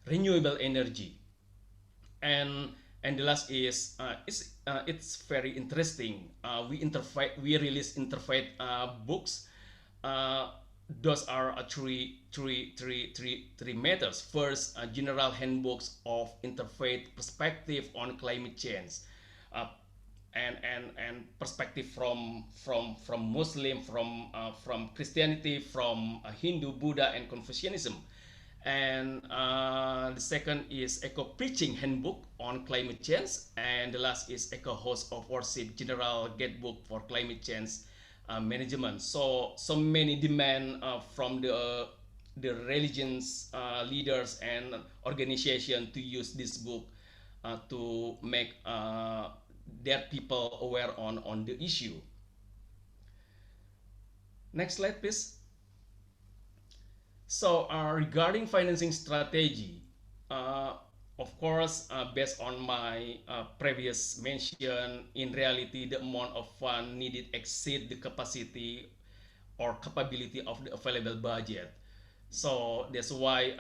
[SPEAKER 4] renewable energy. and and the last is it's very interesting. We release interfaith books. uh, those are three matters. First, general handbooks of interfaith perspective on climate change, uh, and perspective from Muslim, from Christianity, from Hindu, Buddha, and Confucianism. And the second is Eco Preaching Handbook on Climate Change, and the last is Eco Host of Worship General Guidebook for Climate Change Management. So many demand from the religions leaders and organization to use this book to make their people aware on the issue. Next slide, please. So regarding financing strategy, uh, of course, based on my previous mention, in reality, the amount of fund needed exceed the capacity or capability of the available budget. So that's why,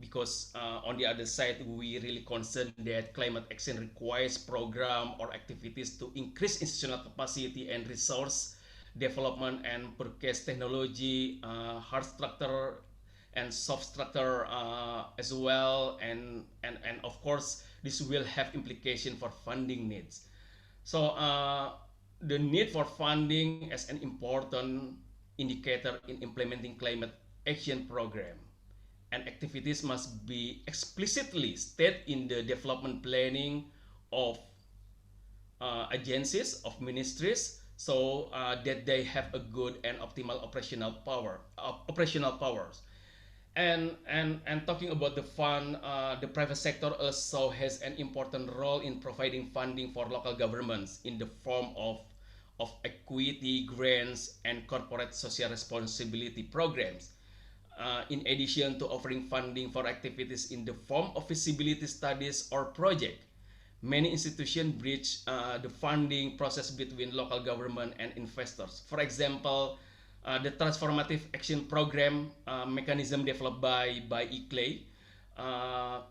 [SPEAKER 4] because on the other side, we really concerned that climate action requires program or activities to increase institutional capacity and resource development and purchase technology, hard structure and soft structure as well, and of course this will have implication for funding needs. So the need for funding as an important indicator in implementing climate action program, and activities must be explicitly stated in the development planning of agencies, of ministries, so that they have a good and optimal operational powers. And talking about the fund, the private sector also has an important role in providing funding for local governments in the form of equity grants and corporate social responsibility programs. In addition to offering funding for activities in the form of feasibility studies or project, many institutions bridge the funding process between local government and investors. For example, the transformative action program mechanism developed by ICLEI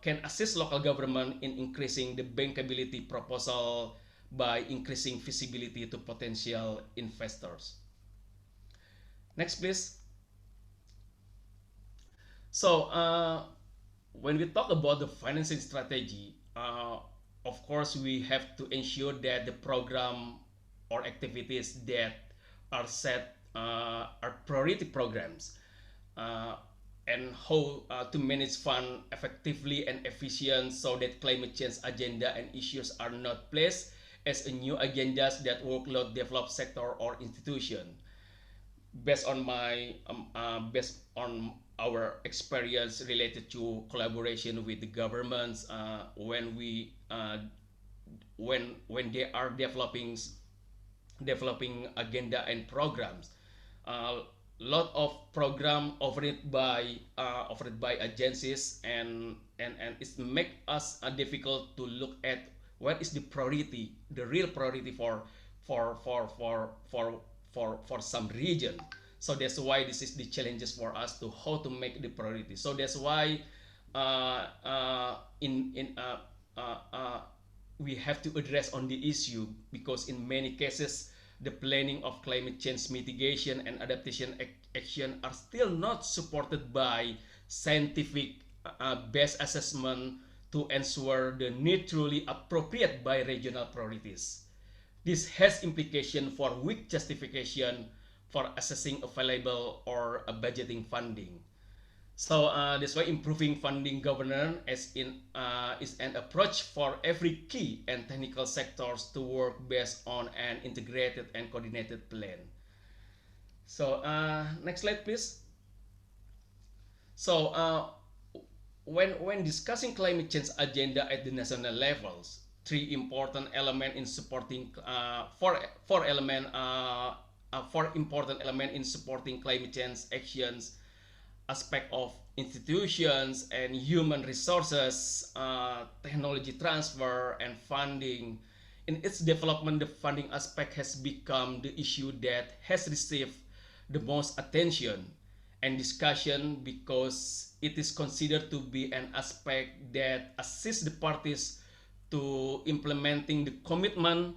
[SPEAKER 4] can assist local government in increasing the bankability proposal by increasing feasibility to potential investors. Next, please. So when we talk about the financing strategy, of course we have to ensure that the program or activities that are set are priority programs, uh, and how to manage fund effectively and efficient so that climate change agenda and issues are not placed as a new agendas that workload develop sector or institution. Based on our experience related to collaboration with the governments when they are developing agenda and programs. A lot of program offered by agencies, and it make us difficult to look at what is the priority, the real priority for for for for for some region. So that's why this is the challenges for us to how to make the priority. So that's why in we have to address on the issue, because in many cases the planning of climate change mitigation and adaptation action are still not supported by scientific based assessment to ensure the need truly appropriate by regional priorities. This has implication for weak justification for assessing available or budgeting funding. So that's why improving funding governance is an approach for every key and technical sectors to work based on an integrated and coordinated plan. So next slide, please. So when discussing climate change agenda at the national levels, three important elements in supporting four important element in supporting climate change actions: aspect of institutions and human resources, technology transfer, and funding. In its development, the funding aspect has become the issue that has received the most attention and discussion, because it is considered to be an aspect that assists the parties to implementing the commitment,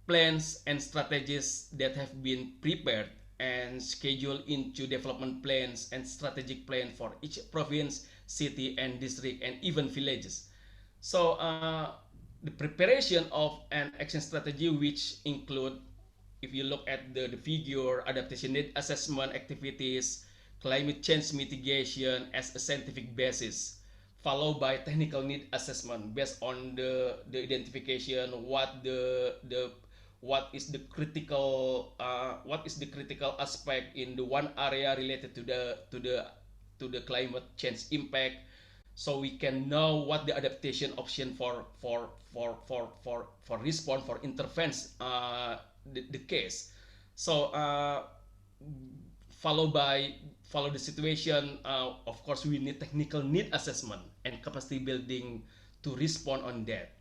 [SPEAKER 4] plans, and strategies that have been prepared and scheduled into development plans and strategic plan for each province, city, and district, and even villages. So the preparation of an action strategy, which include, if you look at the figure, adaptation need assessment activities, climate change mitigation as a scientific basis, followed by technical need assessment based on the identification what is the critical aspect in the one area related to the climate change impact, so we can know what the adaptation option for response for intervention the case. So follow the situation. Of course, we need technical need assessment and capacity building to respond on that.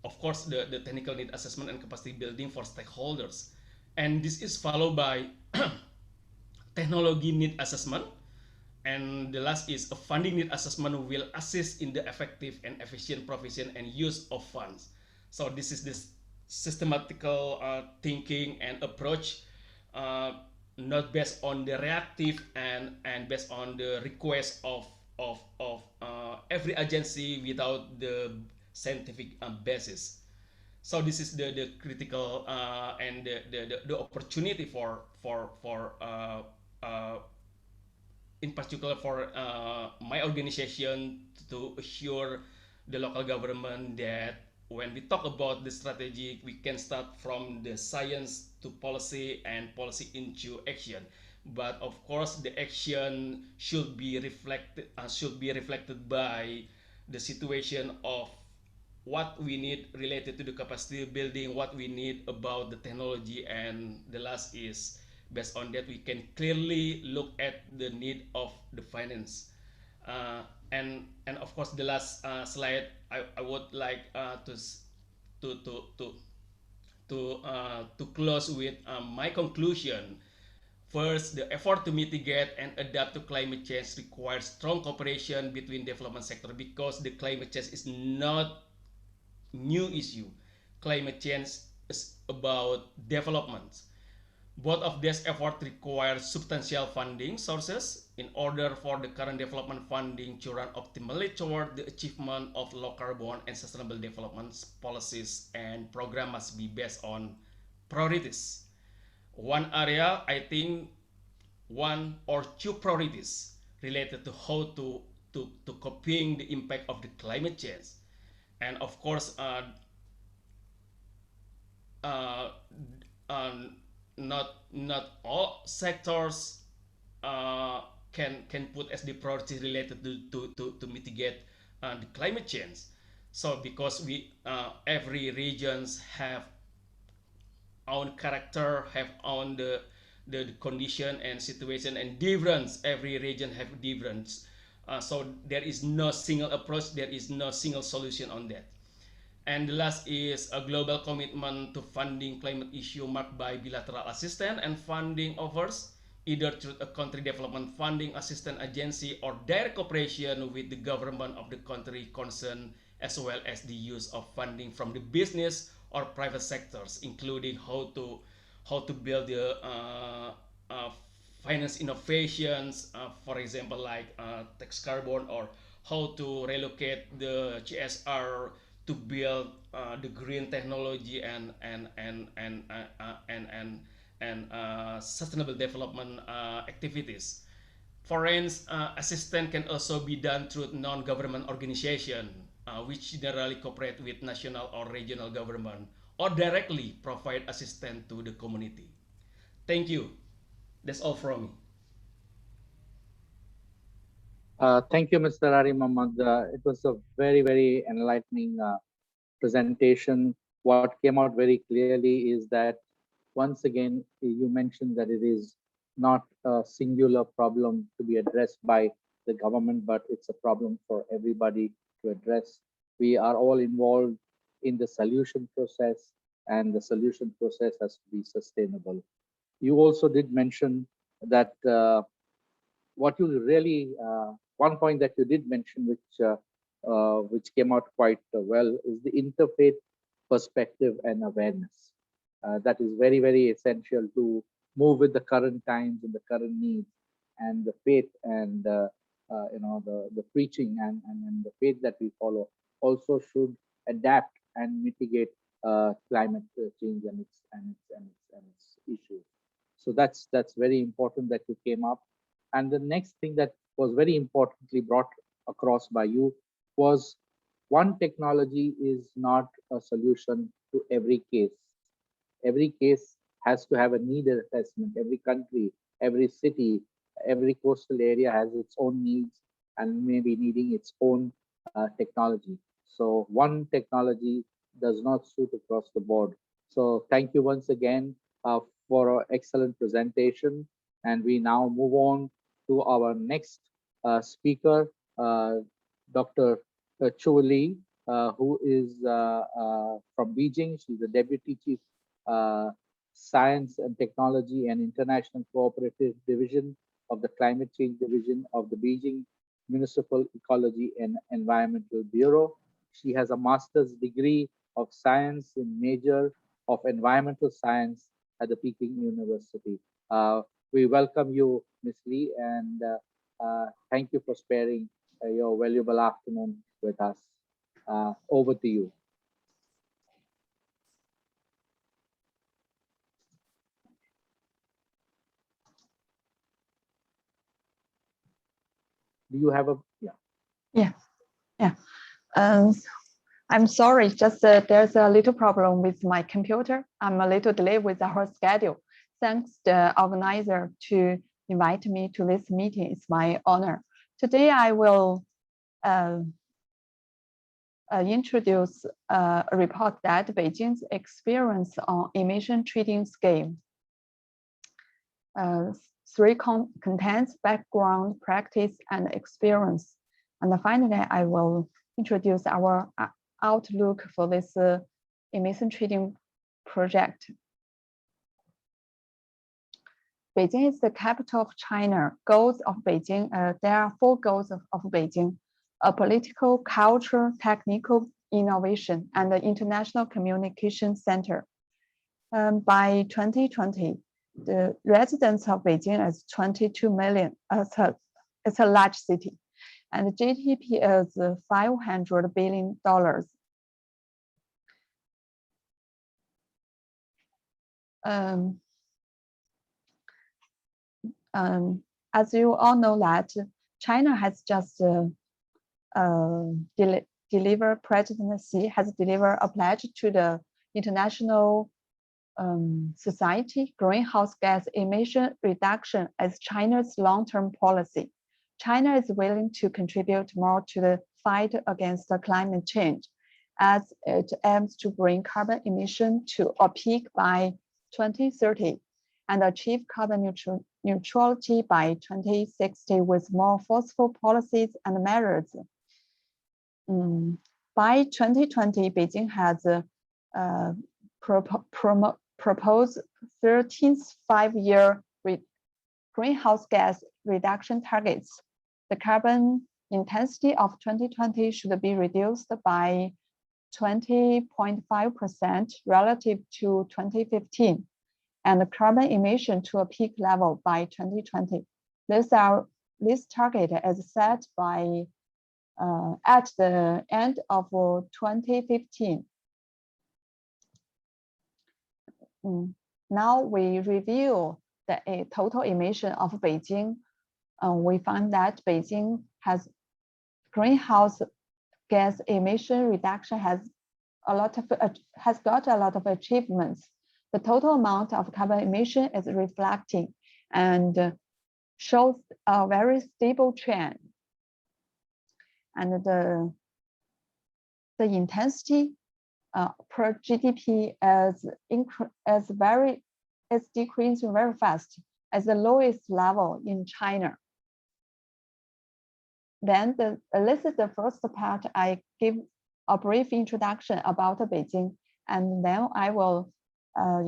[SPEAKER 4] Of course, the technical need assessment and capacity building for stakeholders, and this is followed by technology need assessment, and the last is a funding need assessment will assist in the effective and efficient provision and use of funds. So this is this systematical thinking and approach, not based on the reactive and based on the request of every agency without the scientific basis. So this is the critical and the opportunity uh, in particular for my organization to assure the local government that when we talk about the strategy, we can start from the science to policy and policy into action. But of course, the action should be reflected by the situation of what we need related to the capacity building, what we need about the technology, and the last is based on that we can clearly look at the need of the finance. And of course, the last slide, I would like to to to to close with my conclusion. First, the effort to mitigate and adapt to climate change requires strong cooperation between development sector, because the climate change is not new issue. Climate change is about development. Both of these efforts require substantial funding sources in order for the current development funding to run optimally toward the achievement of low carbon and sustainable development policies, and program must be based on priorities. One area, I think, one or two priorities related to how to copying the impact of the climate change. And of course, uh, not all sectors can put as the priority related to mitigate the climate change. So because we every regions have own character, have own the condition and situation and difference. Every region have difference. So there is no single approach. There is no single solution on that. And the last is a global commitment to funding climate issue marked by bilateral assistance and funding offers, either through a country development funding assistance agency or direct cooperation with the government of the country concerned, as well as the use of funding from the business or private sectors, including how to build the finance innovations, for example, like tax carbon, or how to relocate the GSR to build the green technology and sustainable development activities. Foreign assistance can also be done through non-government organization, which generally cooperate with national or regional government or directly provide assistance to the community. Thank you. That's all from me.
[SPEAKER 1] Thank you, Mr. Ari Mohammed. It was a very, very enlightening presentation. What came out very clearly is that once again, you mentioned that it is not a singular problem to be addressed by the government, but it's a problem for everybody to address. We are all involved in the solution process, and the solution process has to be sustainable. You also did mention that what you really, one point that you did mention, which came out quite well, is the interfaith perspective and awareness. That is very, very essential to move with the current times and the current needs, and the faith and the preaching and the faith that we follow also should adapt and mitigate climate change and its issues. So that's very important that you came up. And the next thing that was very importantly brought across by you was one technology is not a solution to every case. Every case has to have a need assessment. Every country, every city, every coastal area has its own needs and may be needing its own technology. So one technology does not suit across the board. So thank you once again for an excellent presentation. And we now move on to our next speaker, Dr. Chu Lee, who is from Beijing. She's the Deputy Chief Science and Technology and International Cooperative Division of the Climate Change Division of the Beijing Municipal Ecology and Environmental Bureau. She has a master's degree of science in major of environmental science at the Peking University. We welcome you, Ms. Lee, and thank you for sparing your valuable afternoon with us. Over to you. Do you have a,
[SPEAKER 5] Yeah. I'm sorry, just there's a little problem with my computer. I'm a little delayed with our schedule. Thanks the organizer to invite me to this meeting. It's my honor. Today I will introduce a report that Beijing's experience on emission trading scheme. 3 contains background, practice, and experience. And finally, I will introduce our outlook for this emission trading project. Beijing is the capital of China. Goals of Beijing, there are 4 goals of Beijing: a political, culture, technical innovation, and the international communication center. By 2020, the residents of Beijing is 22 million. It's a large city, and the GDP is $500 billion. As you all know that China has just President Xi has delivered a pledge to the international society, greenhouse gas emission reduction is China's long-term policy. China is willing to contribute more to the fight against the climate change, as it aims to bring carbon emission to a peak by 2030 and achieve carbon neutrality by 2060 with more forceful policies and measures. By 2020, Beijing has proposed 13th five-year greenhouse gas reduction targets. The carbon intensity of 2020 should be reduced by 20.5% relative to 2015, and the carbon emission to a peak level by 2020. This target is set by at the end of 2015. Now we review the total emission of Beijing. We find that Beijing has greenhouse gas emission reduction has got a lot of achievements. The total amount of carbon emission is reflecting and shows a very stable trend. And the intensity per GDP is decreasing very fast at the lowest level in China. Then this is the first part. I give a brief introduction about Beijing, and then I will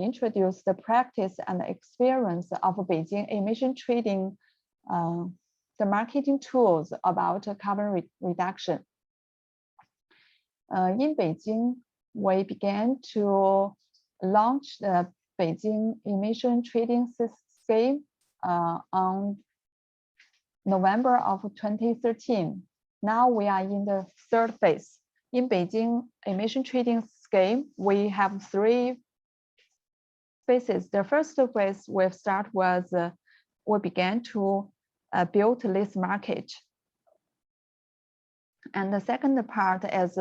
[SPEAKER 5] introduce the practice and experience of Beijing emission trading, the marketing tools about carbon reduction. In Beijing, we began to launch the Beijing emission trading scheme on November of 2013. Now we are in the third phase. In Beijing emission trading scheme, we have three phases. The first phase we start was we began to build this market. And the second part is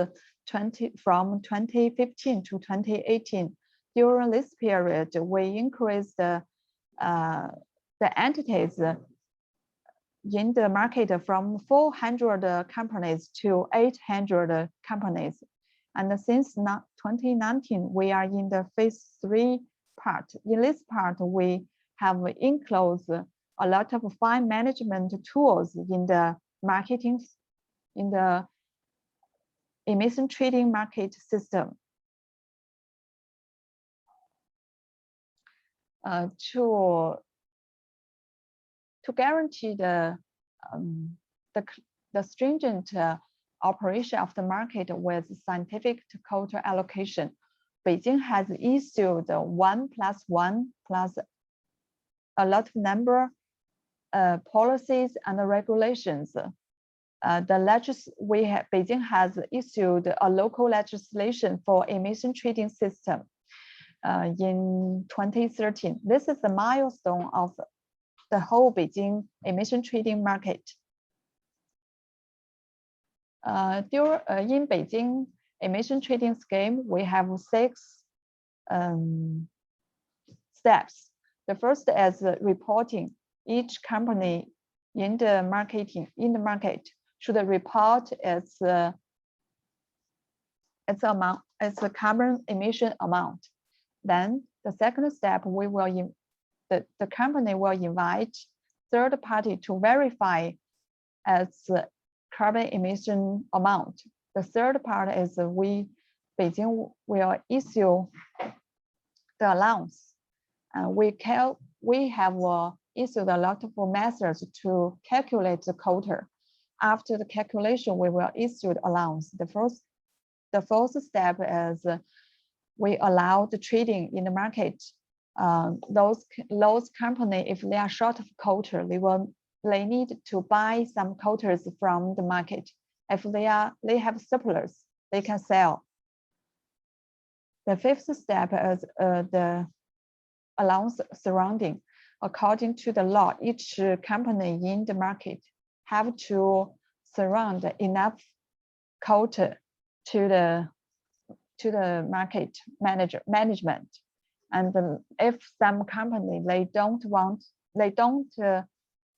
[SPEAKER 5] from 2015 to 2018. During this period, we increased the entities in the market from 400 companies to 800 companies. And since 2019, we are in the phase 3 part. In this part, we have enclosed a lot of fine management tools in the marketing, in the emission trading market system. To guarantee the stringent operation of the market with scientific quota allocation, Beijing has issued 1+1 plus a lot of number policies and regulations. Beijing has issued a local legislation for emission trading system in 2013. This is the milestone of the whole Beijing emission trading market. In Beijing emission trading scheme, we have 6 steps. The first is reporting. Each company in the market should report its carbon emission amount. Then the second step, the company will invite third party to verify its carbon emission amount. The third part is Beijing will issue the allowance. We have issued a lot of methods to calculate the quota. After the calculation, we will issue the allowance. The fourth step is we allow the trading in the market. Those companies, if they are short of quota, they need to buy some quotas from the market. If they have surplus, they can sell. The fifth step is the allowance surrounding. According to the law, each company in the market have to surround enough quota to the market management. And if some company they don't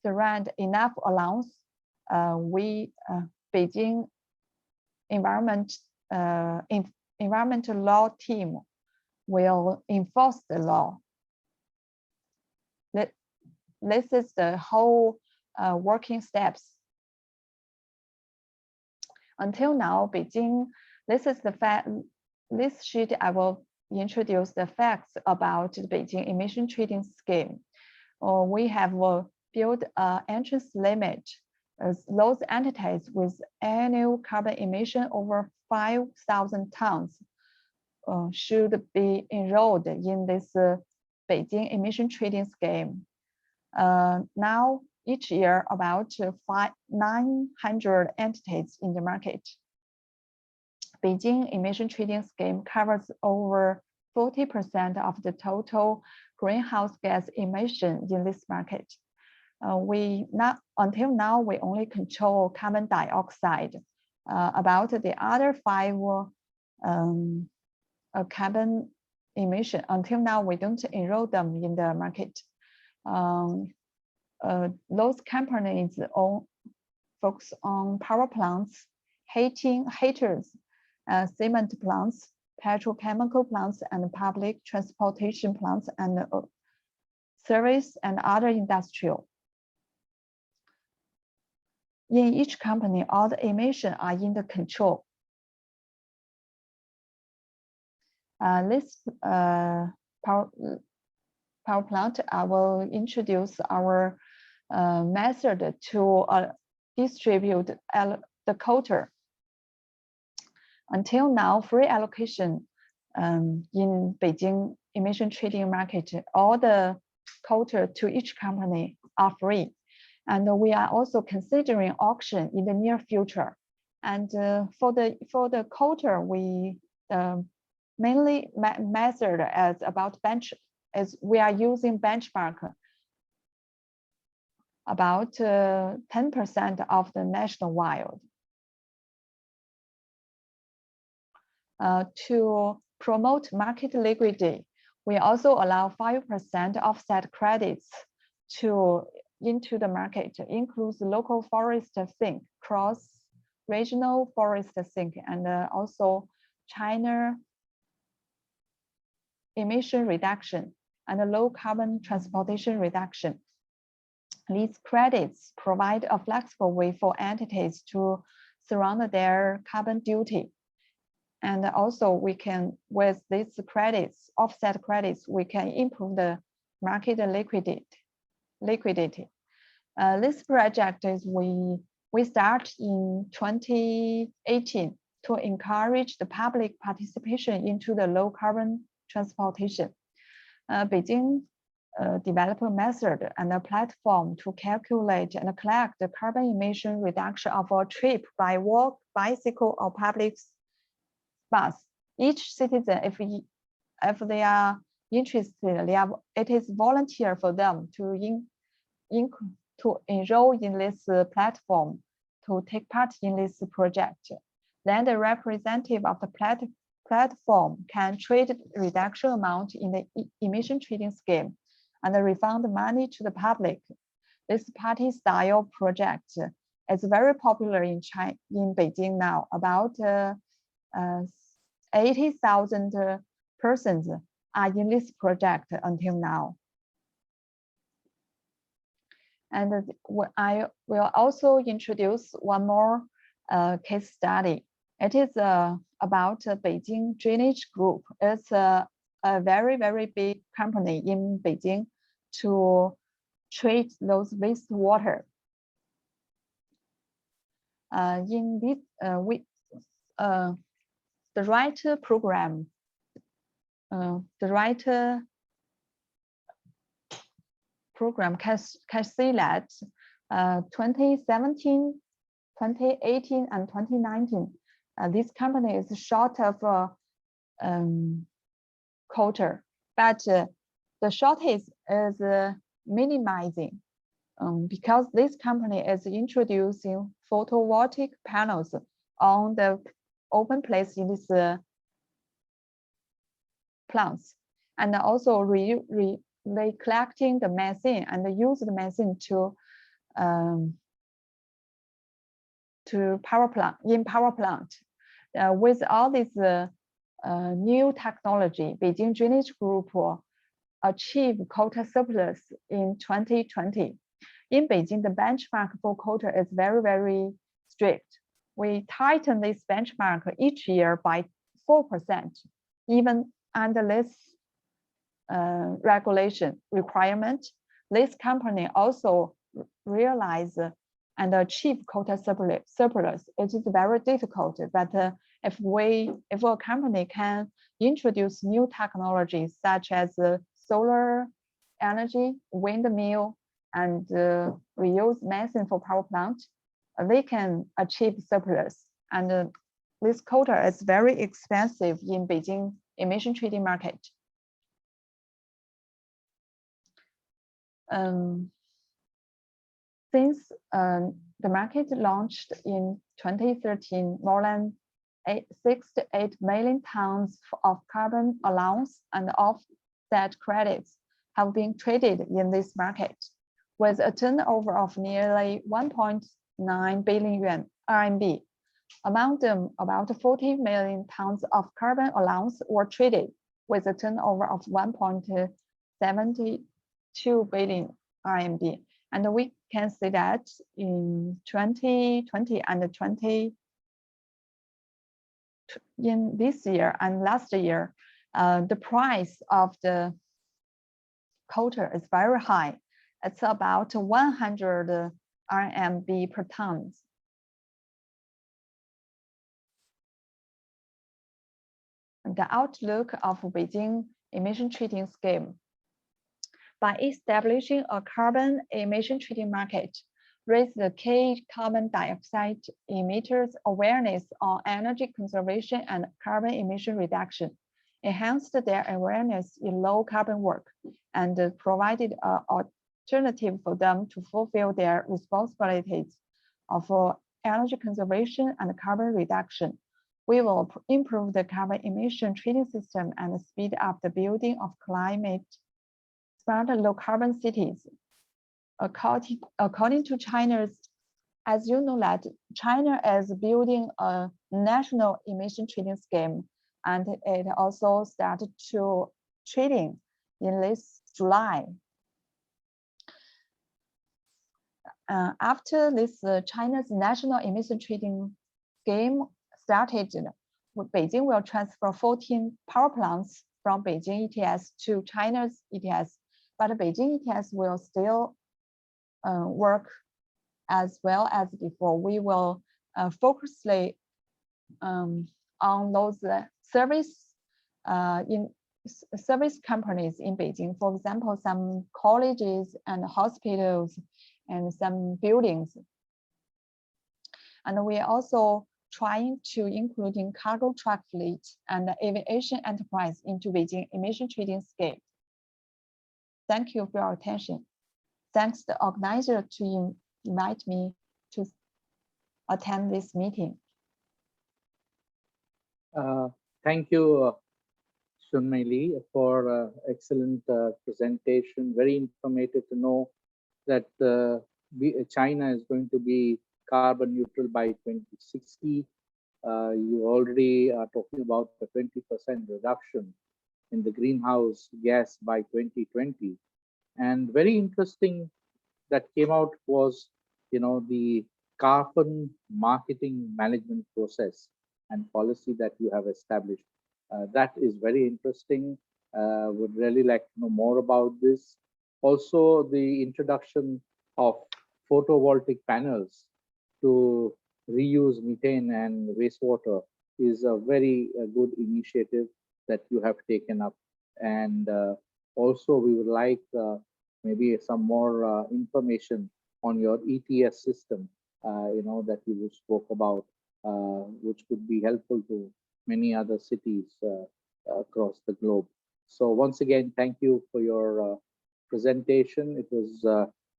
[SPEAKER 5] surrender enough allowance, Beijing environmental law team will enforce the law. This is the whole working steps. Until now, Beijing, this is the fact. This sheet I will introduce the facts about the Beijing emission trading scheme. We have built an entrance limit. Those entities with annual carbon emission over 5,000 tons should be enrolled in this Beijing emission trading scheme. Now, each year, about 900 entities in the market. Beijing emission trading scheme covers over 40% of the total greenhouse gas emission in this market. Until now, we only control carbon dioxide. About the other 5 carbon emission, until now, we don't enroll them in the market. Those companies focus on power plants, heaters, cement plants, petrochemical plants, and public transportation plants, and service and other industrial. In each company, all the emissions are in the control. This power plant, I will introduce our method to distribute the quota. Until now, free allocation in Beijing emission trading market, all the quota to each company are free. And we are also considering auction in the near future. And for the quota, we mainly measured as about as we are using benchmark about 10% of the national wild. To promote market liquidity, we also allow 5% offset credits into the market, includes local forest sink, cross-regional forest sink, and also China emission reduction and low carbon transportation reduction. These credits provide a flexible way for entities to surrender their carbon duty. And also we can, with these credits, offset credits, we can improve the market liquidity. This project is we start in 2018 to encourage the public participation into the low carbon transportation. Beijing developed a method and a platform to calculate and collect the carbon emission reduction of a trip by walk, bicycle, or public bus. Each citizen, if they are interested, it is volunteer for them to enroll in this platform, to take part in this project. Then the representative of the platform can trade reduction amount in the emission trading scheme and refund money to the public. This party-style project is very popular in Beijing now. About 80,000 persons are in this project until now. And I will also introduce one more case study. It is about Beijing Drainage Group. It's a very, very big company in Beijing to treat those wastewater. In this, the right program, program can see that 2017, 2018, and 2019, this company is short of quota, but the shortage is minimizing because this company is introducing photovoltaic panels on the open place in these plants. and also collecting the methane and use the methane to power plant. With all this new technology, Beijing Drainage Group achieved quota surplus in 2020. In Beijing, the benchmark for quota is very, very strict. We tighten this benchmark each year by 4%, even under this regulation requirement. This company also realize and achieve quota surplus. It is very difficult, but if a company can introduce new technologies such as solar energy, windmill, and reuse methane for power plant, they can achieve surplus. And this quota is very expensive in Beijing emission trading market. Since the market launched in 2013, more than 6 to 8 million tons of carbon allowance and offset credits have been traded in this market, with a turnover of nearly 1.9 billion yuan RMB. Among them, about 40 million tons of carbon allowance were traded, with a turnover of 1.72 billion RMB. And we can see that in 2020 and in this year and last year, the price of the quota is very high. It's about 100 RMB per ton. The outlook of Beijing emission trading scheme. By establishing a carbon emission trading market, raise the key carbon dioxide emitters awareness on energy conservation and carbon emission reduction, enhanced their awareness in low carbon work, and provided an alternative for them to fulfill their responsibilities of energy conservation and carbon reduction. We will improve the carbon emission trading system and speed up the building of climate smart low carbon cities. According to China's, as you know that China is building a national emission trading scheme, and it also started to trading in this July. After this China's national emission trading scheme started, Beijing will transfer 14 power plants from Beijing ETS to China's ETS, but Beijing ETS will still work as well as before. We will focus on those service companies in Beijing. For example, some colleges and hospitals and some buildings. And we are also trying to including cargo truck fleet and aviation enterprise into Beijing emission trading scheme. Thank you for your attention. Thanks the organizer to invite me to attend this meeting.
[SPEAKER 1] Thank you, Shunmei Li, for excellent presentation. Very informative to know that China is going to be carbon neutral by 2060. You already are talking about the 20% reduction in the greenhouse gas by 2020. And very interesting that came out was, the carbon marketing management process and policy that you have established. That is very interesting. Would really like to know more about this. Also, the introduction of photovoltaic panels to reuse methane and wastewater is a very good initiative that you have taken up. And also, we would like maybe some more information on your ETS system, that you spoke about, which could be helpful to many other cities across the globe. So once again, thank you for your presentation. It was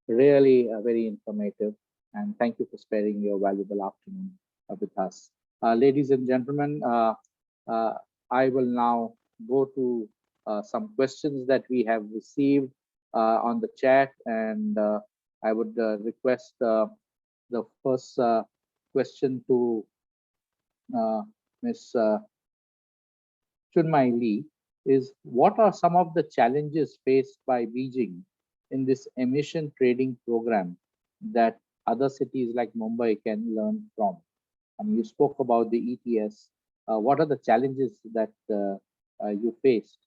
[SPEAKER 1] really very informative, and thank you for sparing your valuable afternoon with us. Ladies and gentlemen, I will now go to some questions that we have received on the chat, and I would request the first question to Ms. Chunmai Lee is, what are some of the challenges faced by Beijing in this emission trading program that other cities like Mumbai can learn from? You spoke about the ETS. What are the challenges that you faced,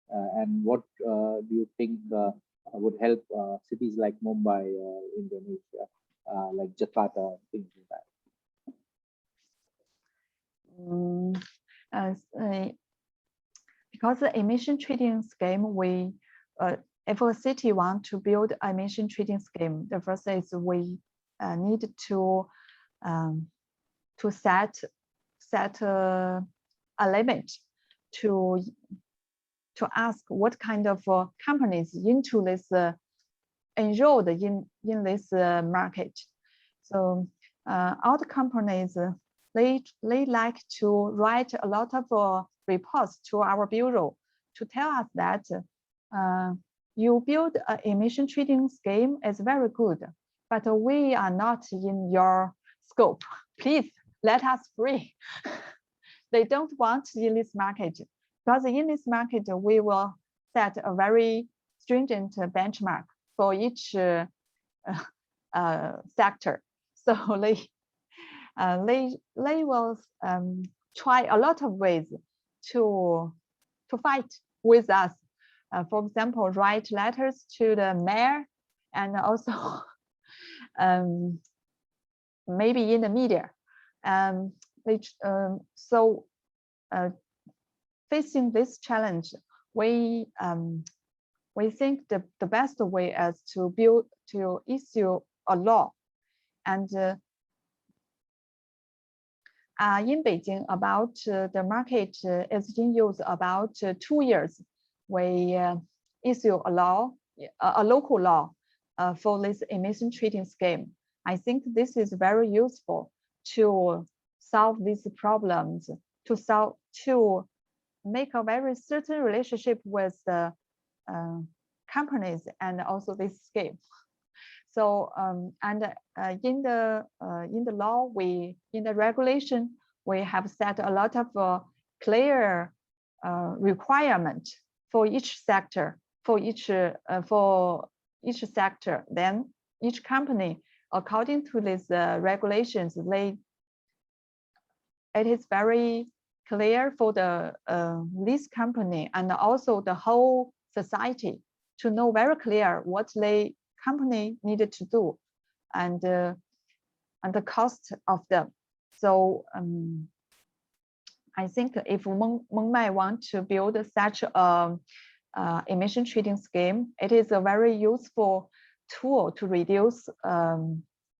[SPEAKER 1] and what do you think would help cities like Mumbai, Indonesia, like Jakarta, things like that?
[SPEAKER 5] Because the emission trading scheme, if a city want to build emission trading scheme, the first is we need to set a limit to ask what kind of companies into this enrolled in this market. So all the companies, they like to write a lot of reports to our bureau to tell us that you build an emission trading scheme is very good, but we are not in your scope. Please let us free. They don't want in this market, because in this market we will set a very stringent benchmark for each sector. So they will try a lot of ways to fight with us. For example, write letters to the mayor, and also maybe in the media. Facing this challenge, we think the best way is to issue a law. And in Beijing, about the market is in use about 2 years. We issue a law, a local law for this emission trading scheme. I think this is very useful to solve these problems, to make a very certain relationship with the companies and also this scheme. So in the law, in the regulation, we have set a lot of clear requirement for each sector, for each sector. Then each company, according to these regulations, it is very clear for the this company and also the whole society to know very clear what the company needed to do and the cost of them. So I think if Mumbai want to build such a emission trading scheme, it is a very useful tool to reduce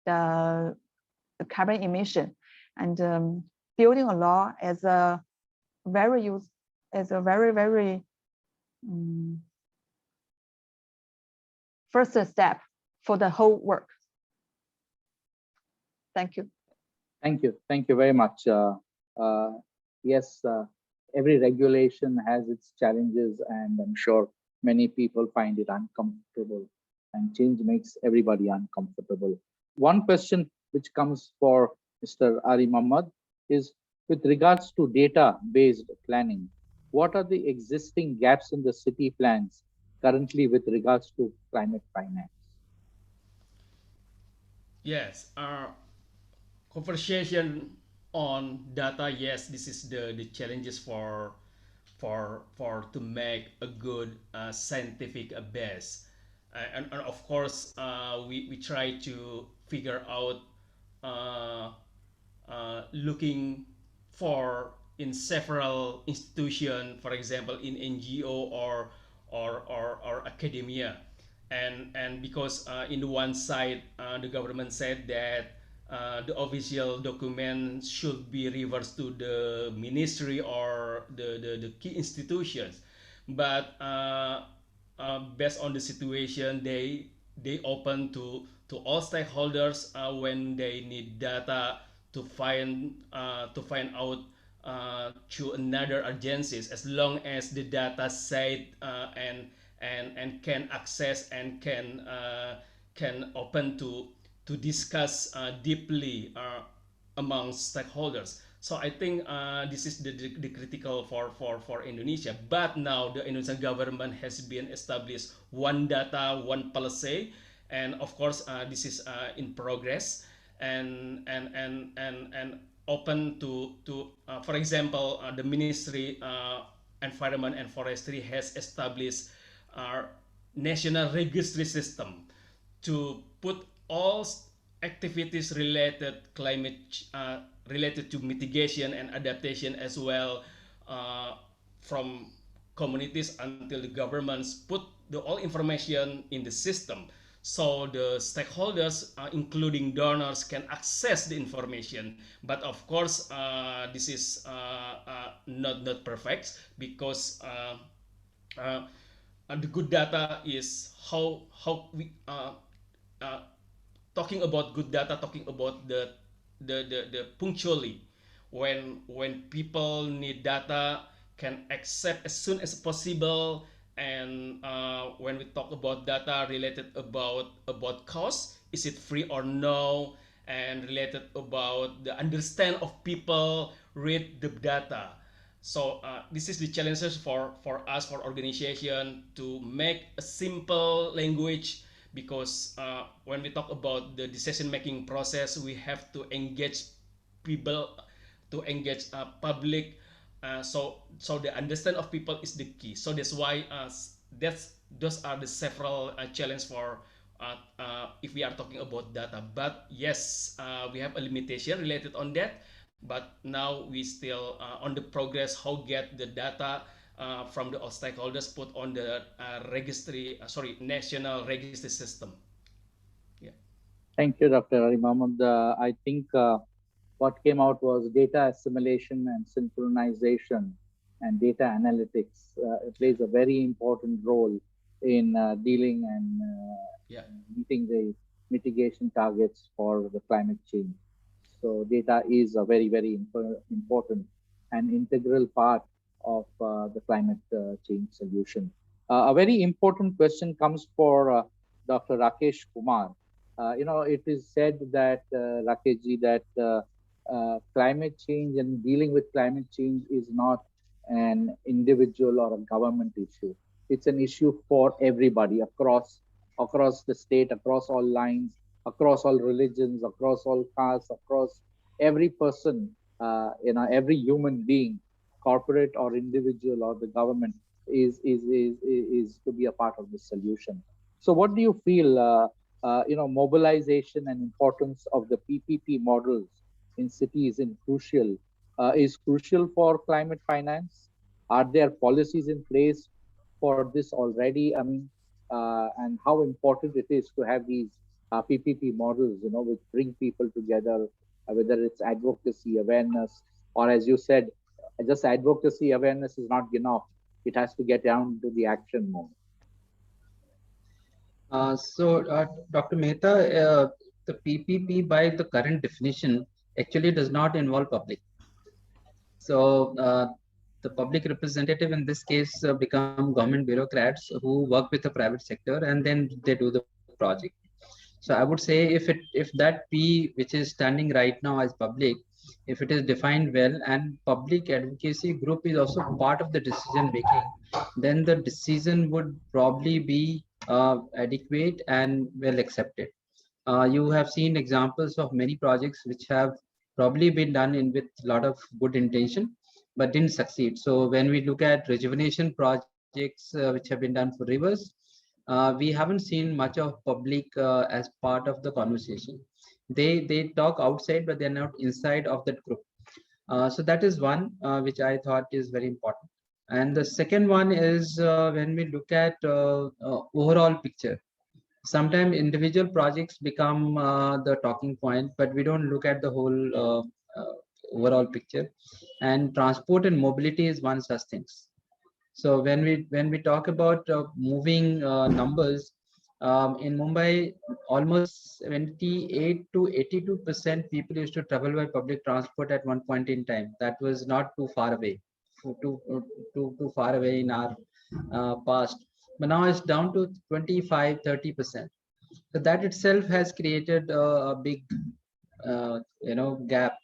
[SPEAKER 5] the carbon emission. And building a law is a very first step for the whole work. Thank you.
[SPEAKER 1] Thank you very much. Yes, every regulation has its challenges, and I'm sure many people find it uncomfortable, and change makes everybody uncomfortable. One question which comes for Mr. Ari Muhammad is, with regards to data-based planning, what are the existing gaps in the city plans currently with regards to climate finance?
[SPEAKER 4] Yes, our conversation on data. Yes, this is the challenges for to make a good scientific base, and of course we try to figure out looking for in several institutions, for example in NGO or academia, and because in the one side the government said that the official document should be reversed to the ministry or the key institutions, but based on the situation, they open to all stakeholders when they need data to find out to another agencies, as long as the data said and can access and can open to discuss deeply among stakeholders. So I think this is the critical for Indonesia. But now the Indonesian government has been established one data, one policy, and of course this is in progress and open to for example the Ministry Environment and Forestry has established our national registry system to put all activities related to mitigation and adaptation as well, from communities until the governments put the all information in the system, so the stakeholders including donors can access the information. But of course this is not perfect, because the good data is how we uh, talking about good data, talking about the punctually, when people need data can accept as soon as possible. And when we talk about data related about cost, is it free or no, and related about the understand of people read the data. So this is the challenges for us, for organization, to make a simple language, because when we talk about the decision making process, we have to engage people, to engage public, so the understand of people is the key. So that's why those are the several challenge for if we are talking about data. But yes, we have a limitation related on that, but now we still on the progress how get the data from the all stakeholders put on the national registry system. Yeah.
[SPEAKER 1] Thank you, Dr. Ali Mohammed. I think what came out was data assimilation and synchronization and data analytics. It plays a very important role in dealing and
[SPEAKER 4] Yeah.
[SPEAKER 1] meeting the mitigation targets for the climate change. So data is a very important and integral part of the climate change solution. A very important question comes for Dr. Rakesh Kumar. It is said that, Rakesh ji, that climate change and dealing with climate change is not an individual or a government issue. It's an issue for everybody across the state, across all lines, across all religions, across all castes, across every person, every human being, corporate or individual or the government is to be a part of the solution. So, what do you feel? Mobilization and importance of the PPP models in cities is crucial for climate finance. Are there policies in place for this already? I mean, and how important it is to have these PPP models, which bring people together, whether it's advocacy, awareness, or as you said, just advocacy, awareness is not enough. It has to get down to the action mode.
[SPEAKER 3] Dr. Mehta, the PPP by the current definition actually does not involve public. So the public representative in this case become government bureaucrats who work with the private sector, and then they do the project. So I would say if that P which is standing right now as public, if it is defined well and public advocacy group is also part of the decision making, then the decision would probably be adequate and well accepted. You have seen examples of many projects which have probably been done in with a lot of good intention, but didn't succeed. So when we look at rejuvenation projects which have been done for rivers, we haven't seen much of public as part of the conversation. They talk outside, but they're not inside of that group. So that is one which I thought is very important. And the second one is when we look at overall picture. Sometimes individual projects become the talking point, but we don't look at the whole overall picture. And transport and mobility is one such things. So when we talk about moving numbers, In Mumbai, almost 78 to 82% people used to travel by public transport at one point in time. That was not too far away, too far away in our past. But now it's down to 25-30%. So that itself has created a big gap,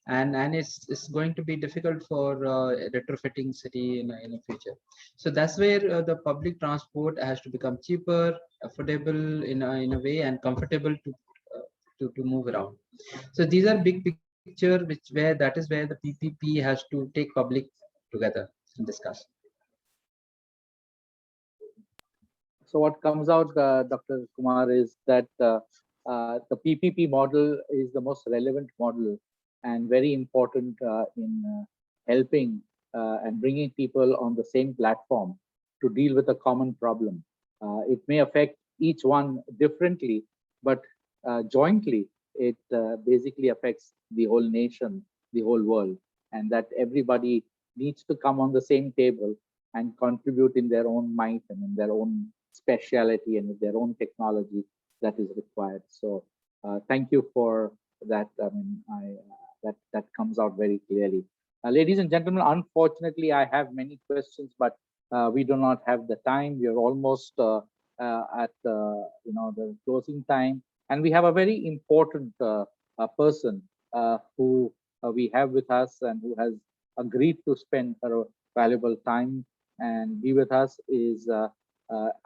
[SPEAKER 3] and it's going to be difficult for retrofitting city in the future. So that's where the public transport has to become cheaper, affordable in a way, and comfortable to move around. So these are big picture that is where the PPP has to take public together and discuss.
[SPEAKER 1] So what comes out, Dr. Kumar, is that the PPP model is the most relevant model and very important in helping and bringing people on the same platform to deal with a common problem. It may affect each one differently, but jointly, it basically affects the whole nation, the whole world, and that everybody needs to come on the same table and contribute in their own might and in their own speciality and with their own technology that is required. So thank you for that. I mean, that comes out very clearly. Ladies and gentlemen, unfortunately, I have many questions, but we do not have the time. We are almost at the closing time, and we have a very important person who we have with us and who has agreed to spend her valuable time and be with us is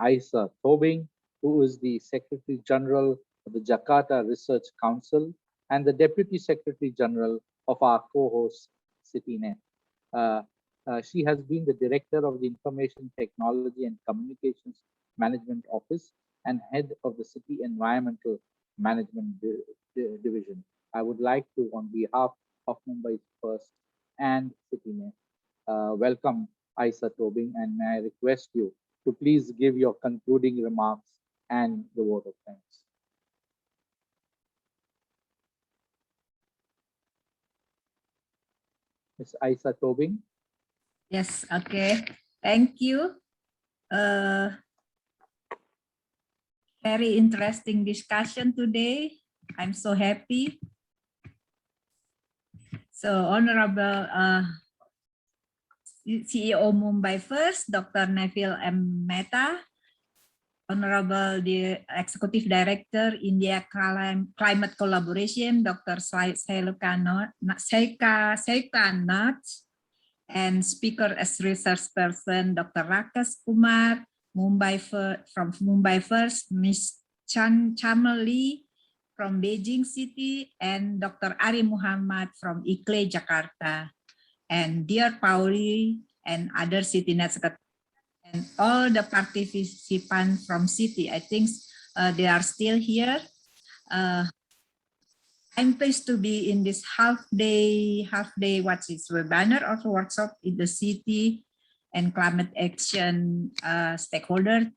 [SPEAKER 1] Isa Tobing, who is the Secretary General of the Jakarta Research Council and the Deputy Secretary General of our co-host CityNet. She has been the Director of the Information Technology and Communications Management Office and Head of the City Environmental Management Division. I would like to, on behalf of Mumbai First and CityNet, welcome Isa Tobing, and may I request you to please give your concluding remarks and the word of thanks. Ms. Isa Tobing.
[SPEAKER 6] Yes, okay. Thank you. Very interesting discussion today. I'm so happy. So Honorable CEO Mumbai First, Dr. Neville M. Mehta, Honorable the Executive Director, India Climate Collaboration, Dr. Seika Nath, and speaker as research person, Dr. Rakesh Kumar, from Mumbai First, Ms. Chamal Lee from Beijing City, and Dr. Ari Muhammad from ICLE Jakarta, and dear Pauli and other CityNet and all the participants from City. I think they are still here. I'm pleased to be in this half day webinar or workshop in the City and climate action stakeholder.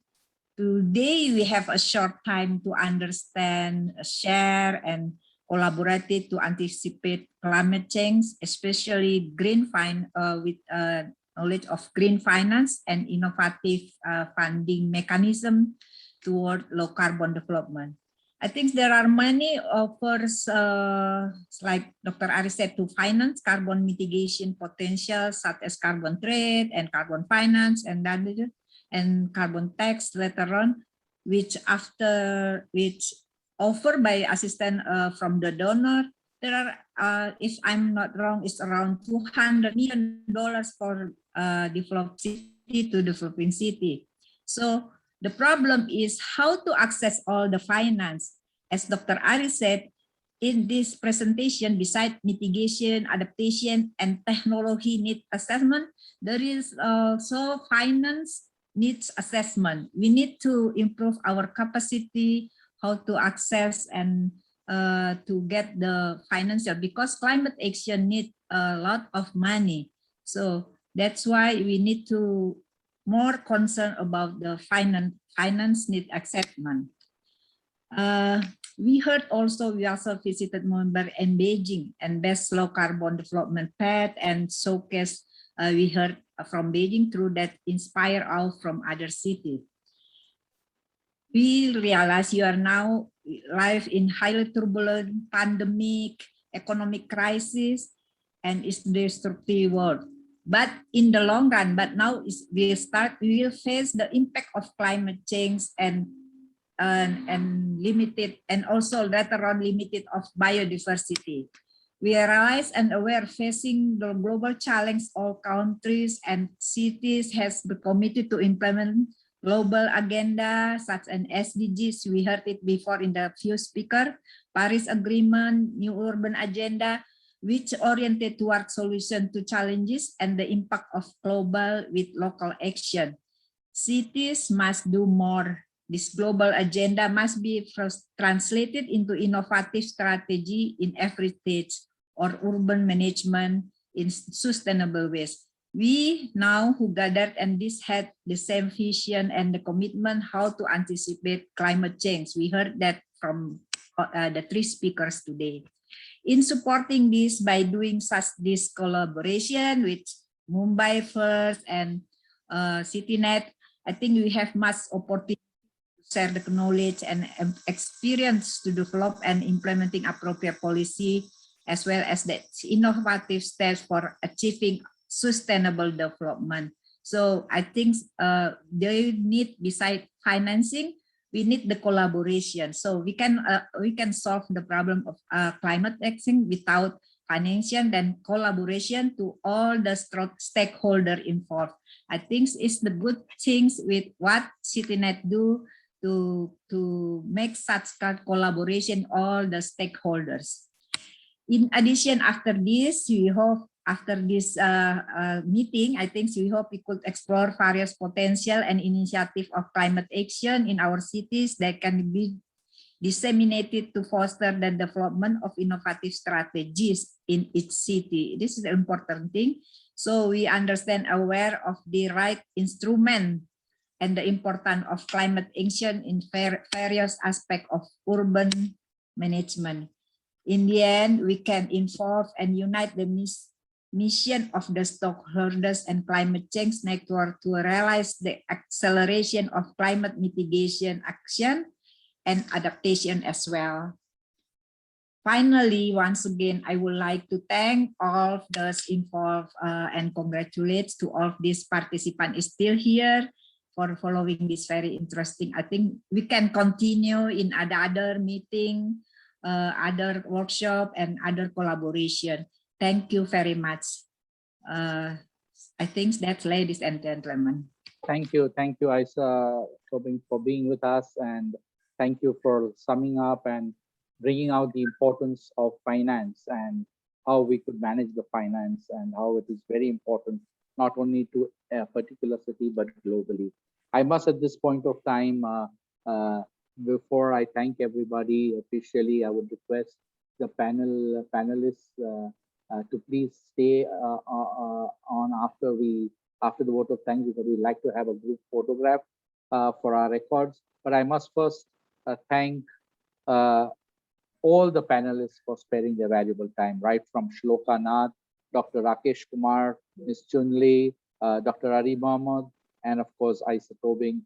[SPEAKER 6] Today we have a short time to understand, share, and collaborate to anticipate climate change, especially with knowledge of green finance and innovative funding mechanism toward low carbon development. I think there are many offers, like Dr. Ari said, to finance carbon mitigation potential, such as carbon trade and carbon finance and carbon tax later on, which offered by assistance from the donor. There are, if I'm not wrong, it's around $200 million for developed city to developing city. So the problem is how to access all the finance. As Dr. Ari said, in this presentation, besides mitigation, adaptation, and technology need assessment, there is also finance needs assessment. We need to improve our capacity, how to access and to get the financial, because climate action needs a lot of money. So that's why we need to more concerned about the finance need assessment. We also visited Mumbai and Beijing and best low carbon development path and showcase we heard from Beijing through that inspire out from other cities. we realize you are now live in highly turbulent pandemic, economic crisis, and it's destructive world. But in the long run, but now we will face the impact of climate change and limited, and also later on limited of biodiversity. We realize and aware facing the global challenge, all countries and cities has been committed to implement global agenda such as SDGs. We heard it before in the few speaker, Paris Agreement, New Urban Agenda, which oriented toward solution to challenges and the impact of global with local action. Cities must do more. This global agenda must be translated into innovative strategy in every stage or urban management in sustainable ways. We now who gathered and this had the same vision and the commitment how to anticipate climate change. We heard that from the three speakers today. In supporting this by doing such this collaboration with Mumbai First and CityNet, I think we have much opportunity to share the knowledge and experience to develop and implementing appropriate policy, as well as the innovative steps for achieving sustainable development. So I think they need, beside financing, we need the collaboration. So we can solve the problem of climate action without financial and collaboration to all the stakeholder involved. I think it's the good things with what CityNet do to make such collaboration all the stakeholders. In addition, after this, we hope after this meeting, I think we hope we could explore various potential and initiative of climate action in our cities that can be disseminated to foster the development of innovative strategies in each city. This is an important thing. So we understand, aware of the right instrument and the importance of climate action in various aspects of urban management. In the end, we can involve and unite the mission of the stakeholders and climate change network to realize the acceleration of climate mitigation action and adaptation as well. Finally, once again, I would like to thank all of those involved and congratulate to all of these participants is still here for following this very interesting. I think we can continue in other meeting, other workshop and other collaboration. Thank you very much. I think that's, ladies and gentlemen.
[SPEAKER 1] Thank you, Aisa, for being with us, and thank you for summing up and bringing out the importance of finance and how we could manage the finance and how it is very important, not only to a particular city, but globally. I must at this point of time, before I thank everybody officially, I would request the panelists to please stay on after the vote of thanks, because we'd like to have a group photograph for our records. But I must first thank all the panelists for sparing their valuable time, right from Shloka Nath, Dr. Rakesh Kumar, Ms. Chunli, Dr. Ari Mohammed, and of course, Aisa Tobing,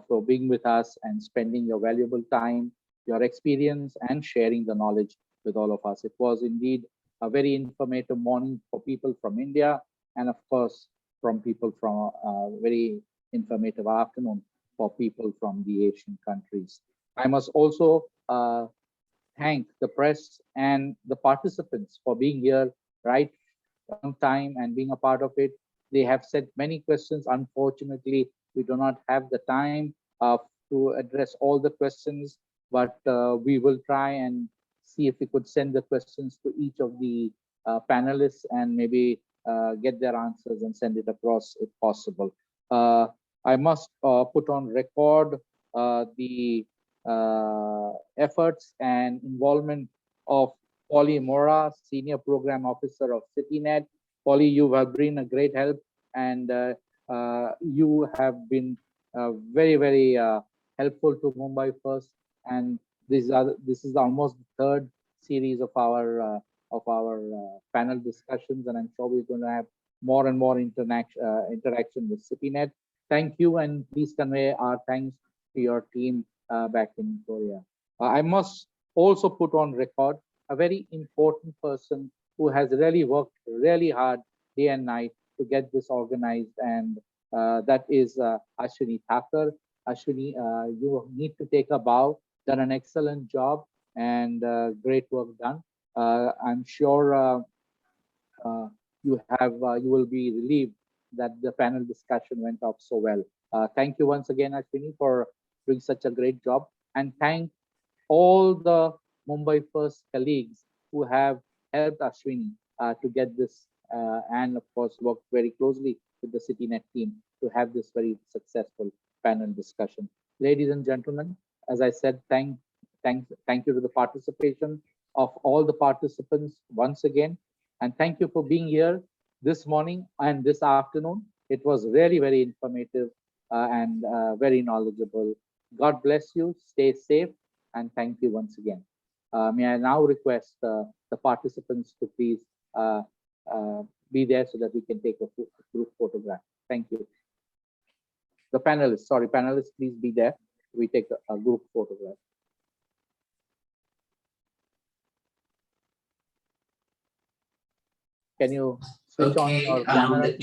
[SPEAKER 1] for being with us and spending your valuable time, your experience, and sharing the knowledge with all of us. It was indeed a very informative morning for people from India, and of course, from people from a very informative afternoon for people from the Asian countries. I must also thank the press and the participants for being here right on time and being a part of it. They have sent many questions. Unfortunately, we do not have the time to address all the questions, but we will try and see if we could send the questions to each of the panelists and maybe get their answers and send it across if possible. I must put on record the efforts and involvement of Polly Mora, Senior Program Officer of CityNet. Polly, you have been a great help, and you have been very, very helpful to Mumbai First. And this is almost the third series of our panel discussions, and I'm sure we're going to have more and more interaction with CityNet. Thank you, and please convey our thanks to your team back in Korea. I must also put on record a very important person who has really worked really hard day and night to get this organized, and that is Ashwini Thakur. Ashwini, you need to take a bow. Done an excellent job and great work done. I'm sure you will be relieved that the panel discussion went off so well. Thank you once again, Ashwini, for doing such a great job, and thank all the Mumbai First colleagues who have helped Ashwini to get this, and of course worked very closely with the CityNet team to have this very successful panel discussion. Ladies and gentlemen, as I said, thank you to the participation of all the participants once again, and thank you for being here this morning and this afternoon. It was really very informative and very knowledgeable. God bless you. Stay safe, and thank you once again. May I now request the participants to please be there so that we can take a group photograph. Thank you. The panelists, sorry, panelists, please be there. We take a group photograph. Can you switch on your camera?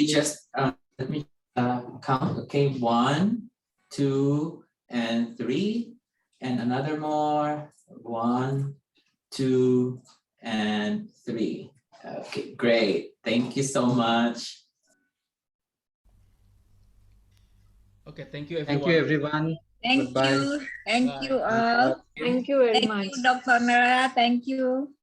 [SPEAKER 7] Let me count. Okay, 1, 2, and 3, and another more. 1, 2, and 3. Okay, great. Thank you so much.
[SPEAKER 4] Okay, thank you everyone.
[SPEAKER 3] Thank you, everyone.
[SPEAKER 6] Thank
[SPEAKER 3] Goodbye.
[SPEAKER 6] you. Thank
[SPEAKER 4] Bye.
[SPEAKER 6] you all.
[SPEAKER 2] Thank you very
[SPEAKER 6] Thank
[SPEAKER 2] much.
[SPEAKER 6] you, Dr. Nara. Thank you.